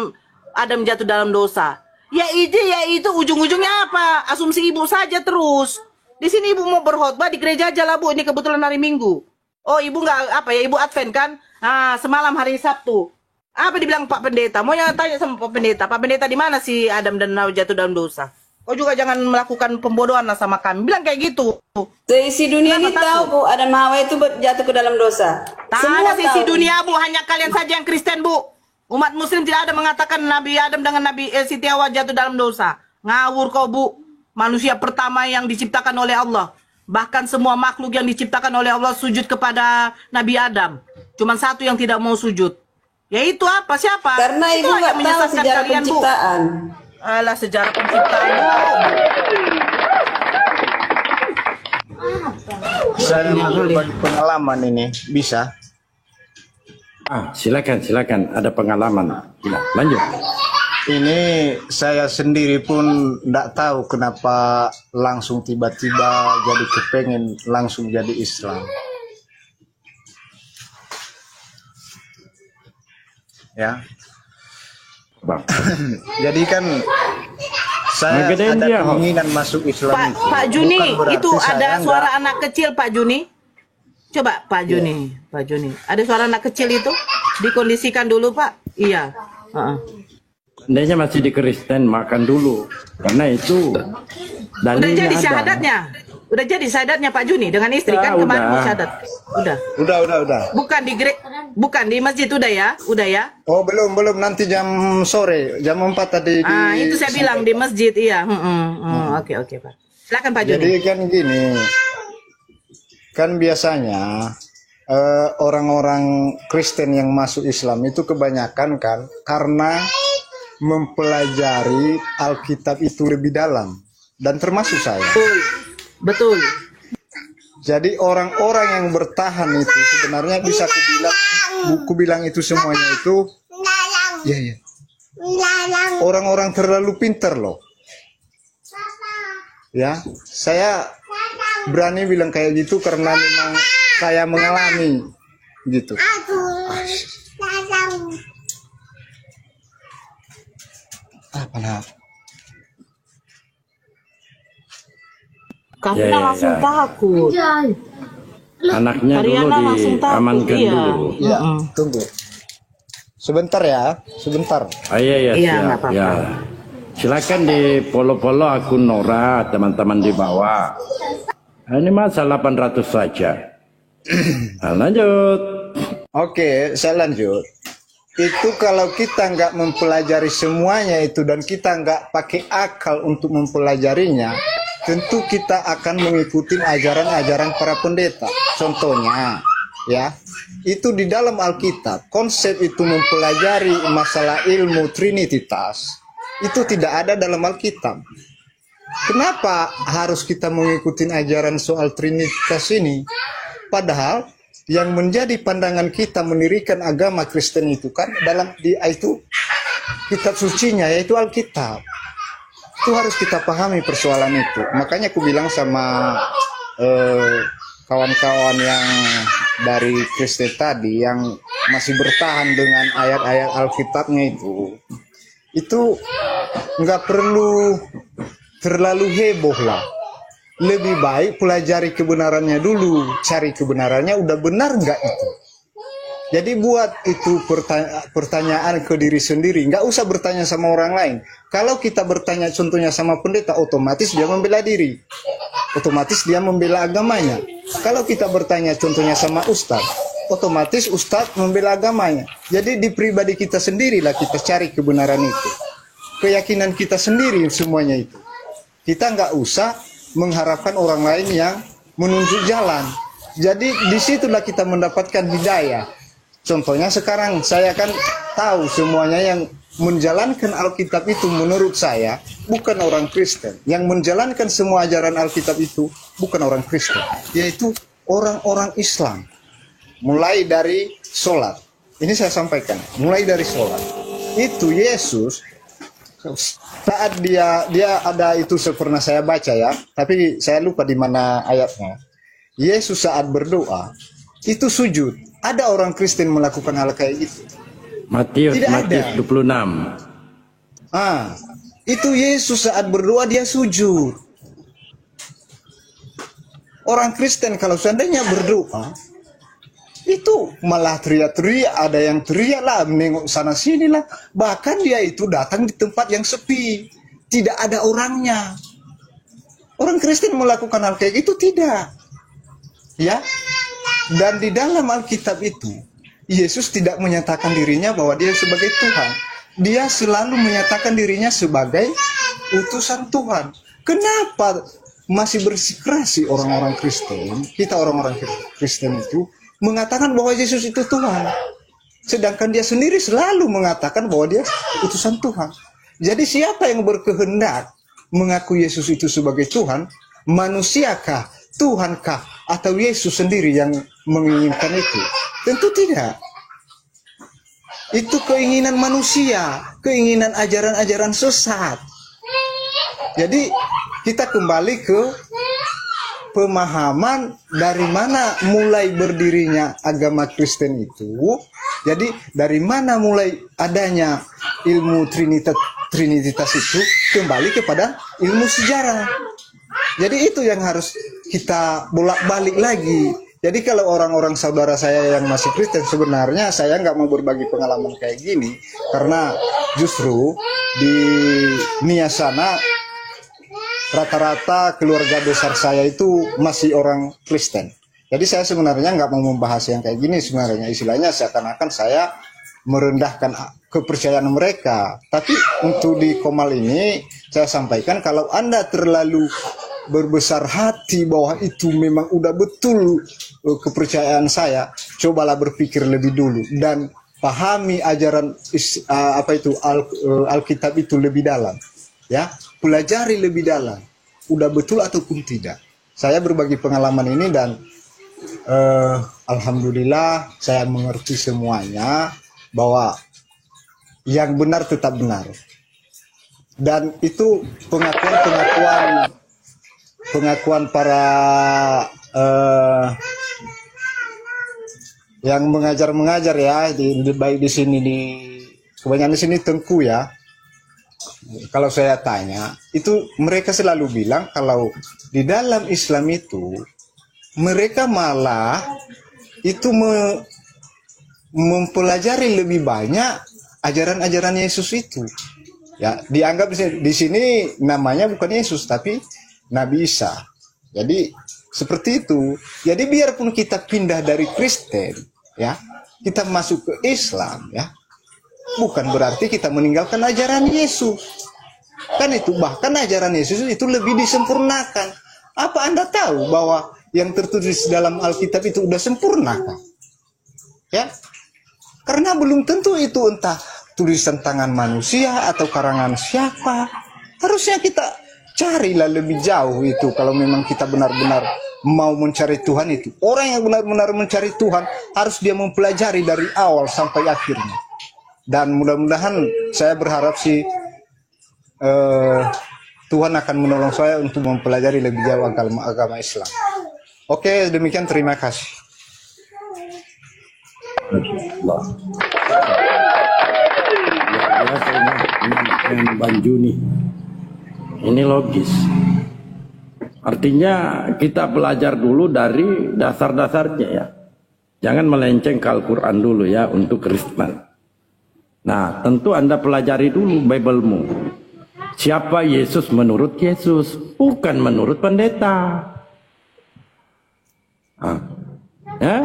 Adam jatuh dalam dosa? Ya itu ujung-ujungnya apa? Asumsi ibu saja terus. Di sini ibu mau berkhotbah di gereja aja lah Bu. Ini kebetulan hari Minggu. Oh ibu nggak apa ya? Ibu Advent kan? Semalam hari Sabtu. Apa dibilang Pak Pendeta? Mau yang tanya sama Pak Pendeta. Pak Pendeta di mana si Adam dan Hawa jatuh dalam dosa? Kau juga jangan melakukan pembodohan sama kami. Bilang kayak gitu. Seisi dunia ini tahu Bu, Adam Hawa itu jatuh ke dalam dosa. Semua seisi dunia Bu, hanya kalian saja yang Kristen Bu. Umat Muslim tidak ada mengatakan Nabi Adam dengan Nabi Siti Hawa jatuh dalam dosa. Ngawur kau Bu. Manusia pertama yang diciptakan oleh Allah. Bahkan semua makhluk yang diciptakan oleh Allah sujud kepada Nabi Adam. Cuman satu yang tidak mau sujud. Yaitu apa? Siapa? Karena ibu nggak tahu sejarah kalian, penciptaan. Bu. Alah sejarah penciptaan Bu. Saya bagi pengalaman ini bisa. Silakan. Ada pengalaman. Lanjut. Ini saya sendiri pun tidak tahu kenapa langsung tiba-tiba jadi kepengen langsung jadi Islam. Ya. Jadi kan saya ada keinginan masuk Islam. Pak Juni, itu ada suara anak kecil Pak Juni. Coba Pak Juni, Pak Juni. Ada suara anak kecil itu? Dikondisikan dulu Pak. Iya. Seandainya masih di Kristen makan dulu, karena itu udah jadi syahadatnya. Udah jadi syahadatnya Pak Juni dengan istri kan Udah. kemarin mau syahadat. Udah. Udah. Bukan di masjid udah ya? Udah ya? Oh, belum, nanti jam sore, jam 4 tadi Itu saya bilang di masjid, iya. Oke, Pak. Silakan Pak Juni. Jadi kan gini, kan biasanya orang-orang Kristen yang masuk Islam itu kebanyakan kan karena mempelajari Alkitab itu lebih dalam, dan termasuk saya. Betul. Jadi orang-orang yang bertahan itu sebenarnya bisa kubilang itu semuanya itu ya. Orang-orang terlalu pintar loh. Ya, saya berani bilang kayak gitu karena memang saya mengalami gitu. Apa nak? Karena langsung takut. Anaknya Ariana dulu langsung takut, diamankan iya. dulu. Ya, tunggu. Sebentar ya, sebentar. Iya, Iya, siap. nggak apa-apa. Ya. Silakan di follow akun Nora, teman-teman di bawah. Ini masalah 800 saja. Nah, lanjut. Oke, saya lanjut. Itu kalau kita nggak mempelajari semuanya itu dan kita nggak pakai akal untuk mempelajarinya, tentu kita akan mengikuti ajaran-ajaran para pendeta. Contohnya, ya, itu di dalam Alkitab, konsep itu mempelajari masalah ilmu Trinitas, itu tidak ada dalam Alkitab. Kenapa harus kita mengikuti ajaran soal Trinitas ini? Padahal yang menjadi pandangan kita mendirikan agama Kristen itu kan dalam itu kitab sucinya, yaitu Alkitab. Itu harus kita pahami persoalan itu. Makanya aku bilang sama kawan-kawan yang dari Kristen tadi yang masih bertahan dengan ayat-ayat Alkitabnya itu nggak perlu terlalu heboh lah. Lebih baik pelajari kebenarannya dulu, cari kebenarannya udah benar nggak itu. Jadi buat itu pertanyaan ke diri sendiri, nggak usah bertanya sama orang lain. Kalau kita bertanya contohnya sama pendeta, otomatis dia membela diri, otomatis dia membela agamanya. Kalau kita bertanya contohnya sama ustadz, otomatis ustadz membela agamanya. Jadi di pribadi kita sendirilah kita cari kebenaran itu, keyakinan kita sendiri semuanya itu. Kita nggak usah mengharapkan orang lain yang menunjuk jalan. Jadi disitulah kita mendapatkan hidayah. Contohnya sekarang saya kan tahu semuanya yang menjalankan Alkitab itu menurut saya bukan orang Kristen. Yang menjalankan semua ajaran Alkitab itu bukan orang Kristen, yaitu orang-orang Islam. Mulai dari sholat. Ini saya sampaikan, mulai dari sholat. Itu Yesus saat dia ada itu pernah saya baca ya, tapi saya lupa di mana ayatnya. Yesus saat berdoa itu sujud. Ada orang Kristen melakukan hal kayak gitu? Matius 26. Itu Yesus saat berdoa dia sujud. Orang Kristen kalau seandainya berdoa itu malah teriak-teriak, ada yang teriak lah, menengok sana sini lah. Bahkan dia itu datang di tempat yang sepi, tidak ada orangnya. Orang Kristen melakukan hal kayak gitu tidak, ya. Dan di dalam Alkitab itu Yesus tidak menyatakan dirinya bahwa dia sebagai Tuhan. Dia selalu menyatakan dirinya sebagai utusan Tuhan. Kenapa masih bersikeras orang-orang Kristen, kita orang-orang Kristen itu mengatakan bahwa Yesus itu Tuhan, sedangkan dia sendiri selalu mengatakan bahwa dia utusan Tuhan. Jadi siapa yang berkehendak mengaku Yesus itu sebagai Tuhan? Manusiakah, Tuhankah, atau Yesus sendiri yang menginginkan itu? Tentu tidak. Itu keinginan manusia, keinginan ajaran-ajaran sesat. Jadi kita kembali ke pemahaman dari mana mulai berdirinya agama Kristen itu. Jadi dari mana mulai adanya ilmu Trinitas itu, kembali kepada ilmu sejarah. Jadi itu yang harus kita bolak-balik lagi. Jadi kalau orang-orang saudara saya yang masih Kristen, sebenarnya saya nggak mau berbagi pengalaman kayak gini, karena justru di Nia sana rata-rata keluarga besar saya itu masih orang Kristen. Jadi saya sebenarnya nggak mau membahas yang kayak gini sebenarnya, istilahnya seakan-akan saya merendahkan kepercayaan mereka. Tapi untuk di Komal ini saya sampaikan, kalau Anda terlalu berbesar hati bahwa itu memang udah betul kepercayaan saya, cobalah berpikir lebih dulu dan pahami ajaran Alkitab itu lebih dalam, ya, pelajari lebih dalam, udah betul ataupun tidak. Saya berbagi pengalaman ini dan alhamdulillah saya mengerti semuanya bahwa yang benar tetap benar, dan itu pengakuan para yang mengajar ya, baik di sini, di kebanyakan di sini Tengku ya. Kalau saya tanya, itu mereka selalu bilang kalau di dalam Islam itu mereka malah itu mempelajari lebih banyak ajaran-ajaran Yesus itu. Ya, dianggap di sini namanya bukan Yesus tapi Nabi Isa. Jadi seperti itu. Jadi biarpun kita pindah dari Kristen, ya, kita masuk ke Islam, ya, bukan berarti kita meninggalkan ajaran Yesus. Kan itu, bahkan ajaran Yesus itu lebih disempurnakan. Apa Anda tahu bahwa yang tertulis dalam Alkitab itu udah sempurna kan? Ya, karena belum tentu itu entah tulisan tangan manusia atau karangan siapa. Harusnya kita carilah lebih jauh itu kalau memang kita benar-benar mau mencari Tuhan itu. Orang yang benar-benar mencari Tuhan harus dia mempelajari dari awal sampai akhirnya. Dan mudah-mudahan saya berharap sih Tuhan akan menolong saya untuk mempelajari lebih jauh agama Islam. Oke, demikian, terima kasih. Dengan Bang Juni ini logis, artinya kita belajar dulu dari dasar-dasarnya ya, jangan melenceng ke Al-Quran dulu ya untuk Kristen. Nah, tentu Anda pelajari dulu Bible-mu, siapa Yesus menurut Yesus, bukan menurut pendeta. Ya,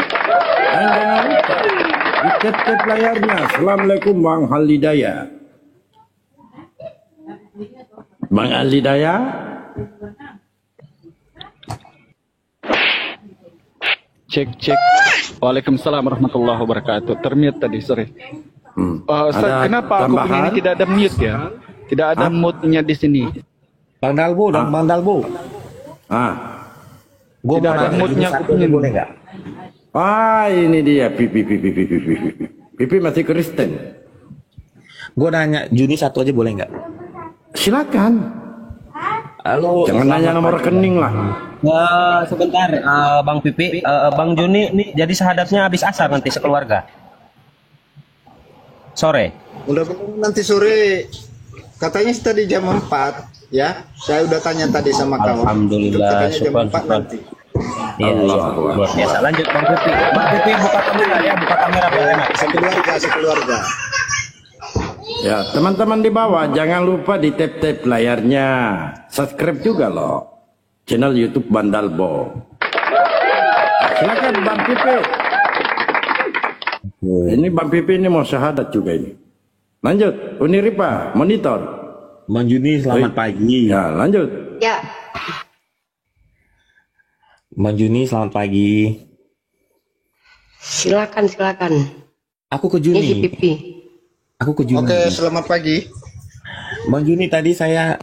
jangan lupa di tap layarnya. Assalamualaikum Bang Halidaya. Bang Halidaya. Cek. Waalaikumsalam warahmatullahi wabarakatuh. Termute tadi, sorry. Ustaz, kenapa aku ini tidak ada mute ya? Tidak ada mute-nya di sini. Bang Dalbo dong, Bang Dalbo. Gua tidak ada mute-nya, boleh nggak? Ini dia Pipi masih Kristen. Gue nanya Juni satu aja boleh nggak? Silakan. Halo. Jangan nanya nomor rekening lah. Sebentar, Bang Pipi, Bang Juni nih jadi sahadatnya habis asar nanti sekeluarga. Sore. Mudah-mudahan nanti sore. Katanya tadi jam 4 ya. Saya udah tanya tadi sama kawan. Alhamdulillah, syukur. Iya, luar biasa. Lanjut Bang Pipi. Bang Pipi buka kamera ya, buka kamera biar enak. Sekeluarga. Ya, teman-teman di bawah jangan lupa di tap layarnya. Subscribe juga loh channel YouTube Bang Dalbo. Silakan Bang Pipi. Ini Bang Pipi ini mau syahadat juga ini. Lanjut, Uniripa monitor. Bang Juni selamat pagi. Ya, lanjut. Ya. Bang Juni selamat pagi. Silakan. Aku ke Juni. Ini si Pipi. Aku ke Juni. Oke, selamat pagi. Bang Juni, tadi saya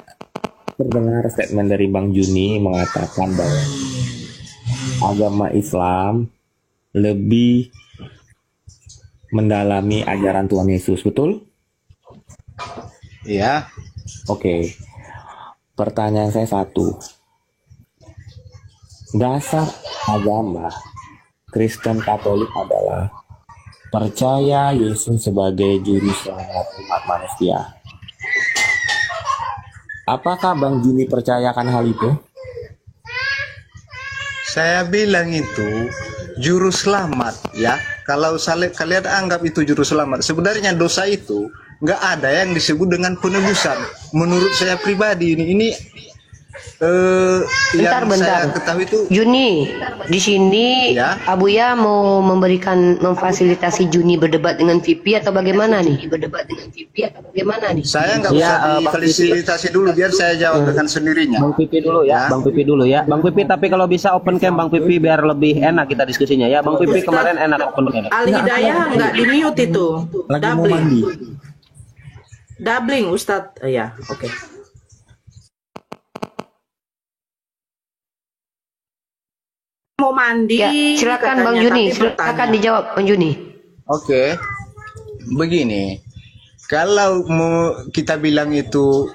terdengar statement dari Bang Juni mengatakan bahwa agama Islam lebih mendalami ajaran Tuhan Yesus, betul? Iya. Oke. Pertanyaan saya satu. Dasar agama Kristen Katolik adalah percaya Yesus sebagai juru selamat umat manusia. Apakah Bang Juni percayakan hal itu? Saya bilang itu juru selamat ya. Kalau kalian anggap itu juru selamat, sebenarnya dosa itu nggak ada yang disebut dengan penebusan. Menurut saya pribadi ini Bentar, yang bentar. saya ketahui itu Juni, di sini Ya. Abuya mau memfasilitasi Juni berdebat dengan Vipi atau bagaimana nih? saya nggak Ya, usah Bang difasilitasi dulu, biar saya jawab dengan sendirinya. Bang Pipi dulu ya, Bang Pipi dulu ya. Bang Pipi, tapi kalau bisa open cam Bang Pipi biar lebih enak kita diskusinya ya. Bang Pipi kemarin enak open cam. Al Hidayah nggak di mute itu. Lagi mau mandi. Doubling Ustadz. Ya, oke. Mau mandi. Ya, silakan Bang katanya, Juni, tapi silakan bertanya. dijawab Bang Juni. Oke, begini, kalau kita bilang itu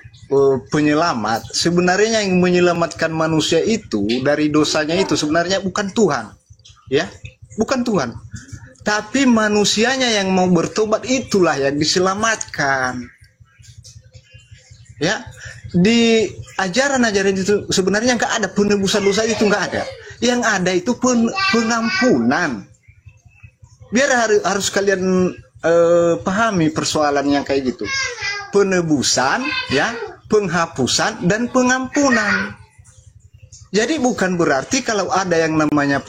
penyelamat, sebenarnya yang menyelamatkan manusia itu dari dosanya itu sebenarnya bukan Tuhan, ya, bukan Tuhan, tapi manusianya yang mau bertobat itulah yang diselamatkan, ya. Di ajaran-ajaran itu sebenarnya nggak ada penebusan dosa, itu nggak ada. Yang ada itu pengampunan. Biar harus kalian pahami persoalan yang kayak gitu. Penebusan, ya, penghapusan dan pengampunan. Jadi bukan berarti kalau ada yang namanya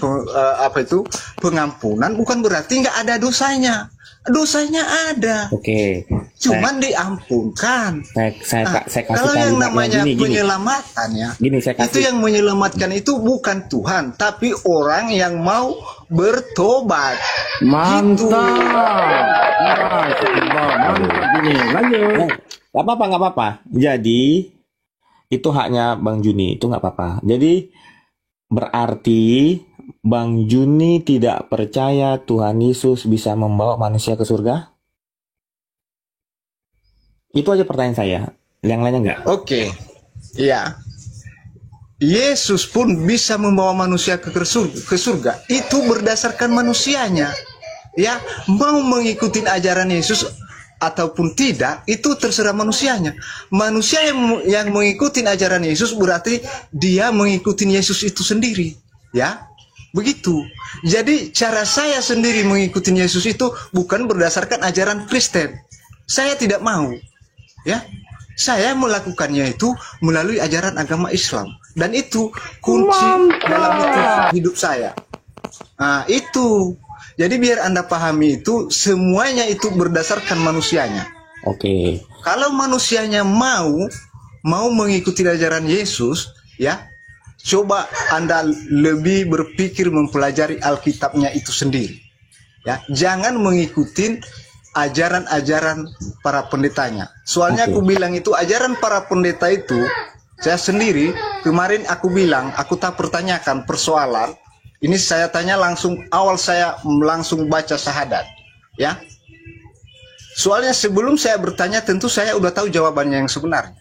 pengampunan, bukan berarti nggak ada dosanya. Dosanya ada. Oke. Cuman diampunkan. Saya kasih Kalau yang kalimatnya namanya gini. penyelamatannya, Gini, saya itu kasih. yang menyelamatkan itu bukan Tuhan, tapi orang yang mau bertobat. Mantap. Gitu. Mantap ini. Lanjut. Nggak apa-apa. Jadi itu haknya Bang Juni, itu nggak apa-apa. Jadi berarti Bang Juni tidak percaya Tuhan Yesus bisa membawa manusia ke surga? Itu aja pertanyaan saya. Yang lainnya enggak? Oke, ya. Yesus pun bisa membawa manusia ke surga. Itu berdasarkan manusianya. Ya, mau mengikuti ajaran Yesus ataupun tidak, itu terserah manusianya. Manusia yang mengikuti ajaran Yesus berarti dia mengikuti Yesus itu sendiri. Ya, begitu. Jadi cara saya sendiri mengikuti Yesus itu bukan berdasarkan ajaran Kristen. Saya tidak mau. Ya, saya melakukannya itu melalui ajaran agama Islam, dan itu kunci dalam hidup saya. Nah, itu. Jadi biar Anda pahami itu semuanya itu berdasarkan manusianya. Oke. Kalau manusianya mau mengikuti ajaran Yesus, ya, coba Anda lebih berpikir mempelajari Alkitabnya itu sendiri. Ya, jangan mengikuti ajaran-ajaran para pendetanya. Soalnya aku bilang itu ajaran para pendeta itu, saya sendiri kemarin aku bilang, aku tak pertanyakan persoalan. Ini saya tanya langsung, awal saya langsung baca syahadat, ya. Soalnya sebelum saya bertanya tentu saya udah tahu jawabannya yang sebenarnya.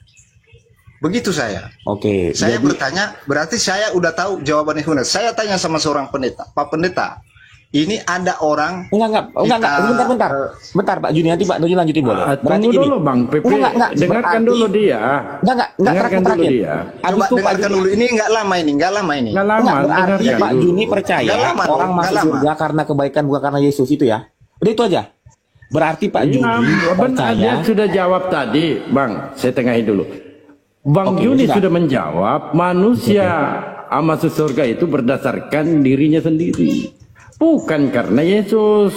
Begitu saya. Oke. Saya bertanya, berarti saya udah tahu jawabannya sebenarnya. Saya tanya sama seorang pendeta, Pak Pendeta, ini ada orang Enggak. Bentar, Pak Juni, nanti Pak Juni lanjutin boleh. Tunggu dulu Bang Pipi. Dengarkan dulu dia. Dengarkan dulu dia. Coba dengarkan dulu. Ini nggak lama ini. Nggak lama. Berarti Pak Juni percaya orang masuk surga karena kebaikan bukan karena Yesus itu ya. Udah itu aja. Berarti Pak Juni percaya. Dia sudah jawab tadi, Bang. Saya tengahin dulu. Bang Juni sudah menjawab manusia masuk surga itu berdasarkan dirinya sendiri. Bukan karena Yesus.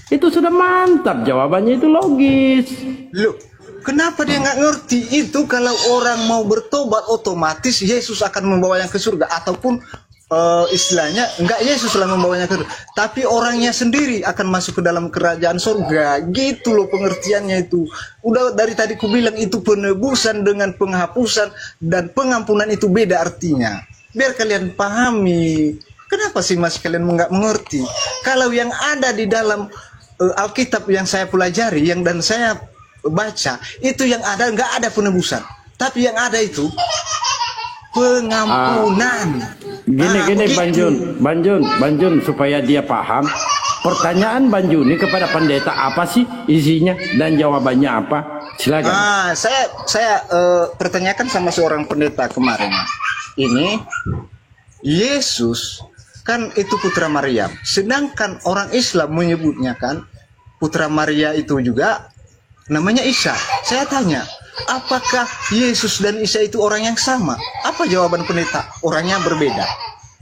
Itu sudah mantap jawabannya, itu logis. Loh, kenapa dia nggak ngerti itu kalau orang mau bertobat otomatis Yesus akan membawanya ke surga, ataupun istilahnya nggak Yesus lah membawanya ke surga, tapi orangnya sendiri akan masuk ke dalam kerajaan surga. Gitu loh pengertiannya itu. Udah dari tadi ku bilang itu penebusan dengan penghapusan dan pengampunan itu beda artinya. Biar kalian pahami. Kenapa sih mas kalian nggak mengerti? Kalau yang ada di dalam Alkitab yang saya pelajari, dan saya baca, itu yang ada nggak ada penebusan, tapi yang ada itu pengampunan. Gini Bang Jun, supaya dia paham. Pertanyaan Bang Juni kepada pendeta apa sih isinya dan jawabannya apa? Silakan. Saya pertanyakan sama seorang pendeta kemarin. Ini Yesus kan itu putra Maryam, sedangkan orang Islam menyebutnya kan putra Maria itu juga namanya Isa. Saya tanya, apakah Yesus dan Isa itu orang yang sama? Apa jawaban pendeta? Orangnya berbeda.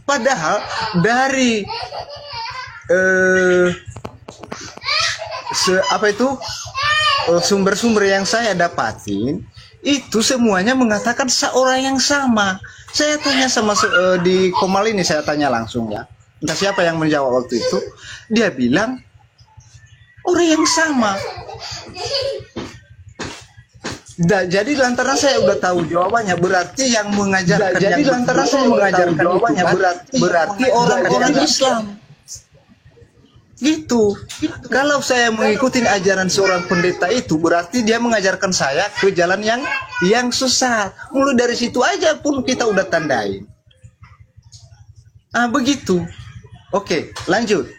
Padahal dari sumber-sumber yang saya dapatin itu semuanya mengatakan seorang yang sama. Saya tanya sama di Komal ini, saya tanya langsung ya, entah siapa yang menjawab waktu itu, dia bilang orang yang sama. Jadi lantaran saya udah tahu jawabannya, berarti yang mengajarkan berarti orang-orang Islam. Gitu. Kalau saya mengikuti ajaran seorang pendeta itu, berarti dia mengajarkan saya ke jalan yang sesat. Mulai dari situ aja pun kita udah tandain. Begitu. Oke, lanjut.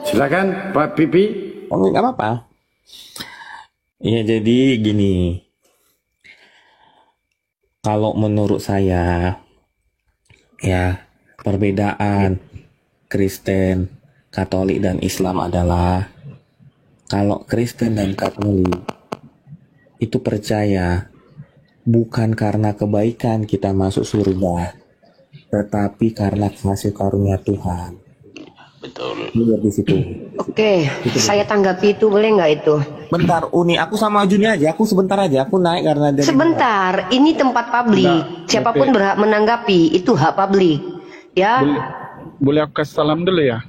Silakan Pak Pipi. Oh, nggak apa-apa. Iya, jadi gini. Kalau menurut saya, ya, perbedaan Kristen, Katolik, dan Islam adalah kalau Kristen dan Katolik itu percaya bukan karena kebaikan kita masuk surga, tetapi karena kasih karunia Tuhan. Betul. Lihat di situ. Oke, saya tanggapi itu, boleh nggak itu? Bentar, Uni, aku sama Juni aja, aku sebentar aja, aku naik karena dari Sebentar, ini tempat publik. Siapapun berhak menanggapi, itu hak publik. Ya. Boleh aku kasih salam dulu ya?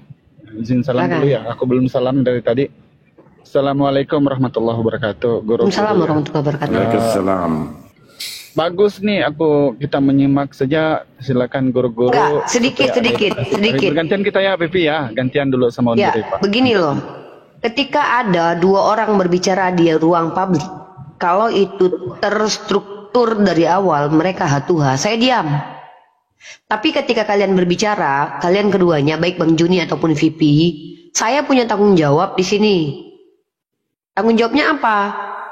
Izin salam dulu ya. Aku belum salam dari tadi. Assalamualaikum warahmatullahi wabarakatuh. Waalaikumsalam warahmatullahi wabarakatuh. Waalaikumsalam. Bagus nih, kita menyimak saja. Silakan guru-guru. Enggak, sedikit. Gantian kita ya, Pipi ya. Gantian dulu sama Uni. Ya, begini loh. Ketika ada dua orang berbicara di ruang publik, kalau itu terstruktur dari awal, mereka hatuha, saya diam. Tapi ketika kalian berbicara, kalian keduanya, baik Bang Juni ataupun VP, saya punya tanggung jawab di sini. Tanggung jawabnya apa?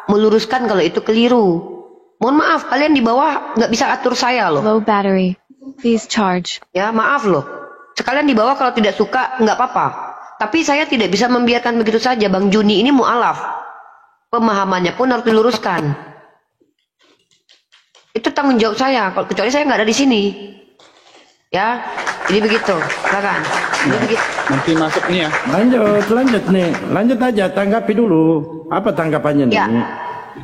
Meluruskan kalau itu keliru. Mohon maaf, kalian di bawah nggak bisa atur saya loh. Low battery, please charge. Ya, maaf loh. Sekalian di bawah kalau tidak suka nggak apa-apa. Tapi saya tidak bisa membiarkan begitu saja. Bang Juni ini mu'alaf. Pemahamannya pun harus diluruskan. Itu tanggung jawab saya. Kecuali saya nggak ada di sini. Ya, jadi begitu. Silakan. Nanti masuk nih ya. Lanjut nih. Lanjut aja, tanggapi dulu. Apa tanggapannya nih? Ya,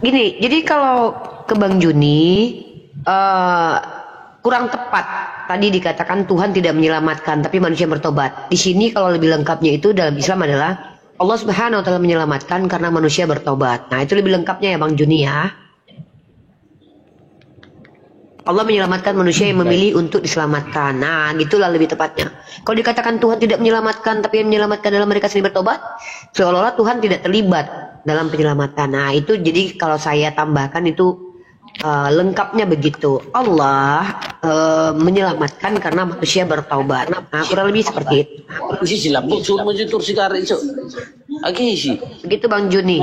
gini. Jadi kalau ke Bang Juni, kurang tepat. Tadi dikatakan Tuhan tidak menyelamatkan, tapi manusia bertobat. Di sini kalau lebih lengkapnya itu dalam Islam adalah Allah Subhanahu wa Ta'ala menyelamatkan karena manusia bertobat. Nah, itu lebih lengkapnya ya Bang Juni ya. Allah menyelamatkan manusia yang memilih untuk diselamatkan. Nah, gitulah lebih tepatnya. Kalau dikatakan Tuhan tidak menyelamatkan, tapi yang menyelamatkan adalah mereka sendiri bertobat, seolah-olah Tuhan tidak terlibat dalam penyelamatan. Nah, itu jadi kalau saya tambahkan itu lengkapnya begitu. Allah menyelamatkan karena manusia bertaubat. Nah, kurang lebih seperti itu. Begitu Bang Juni.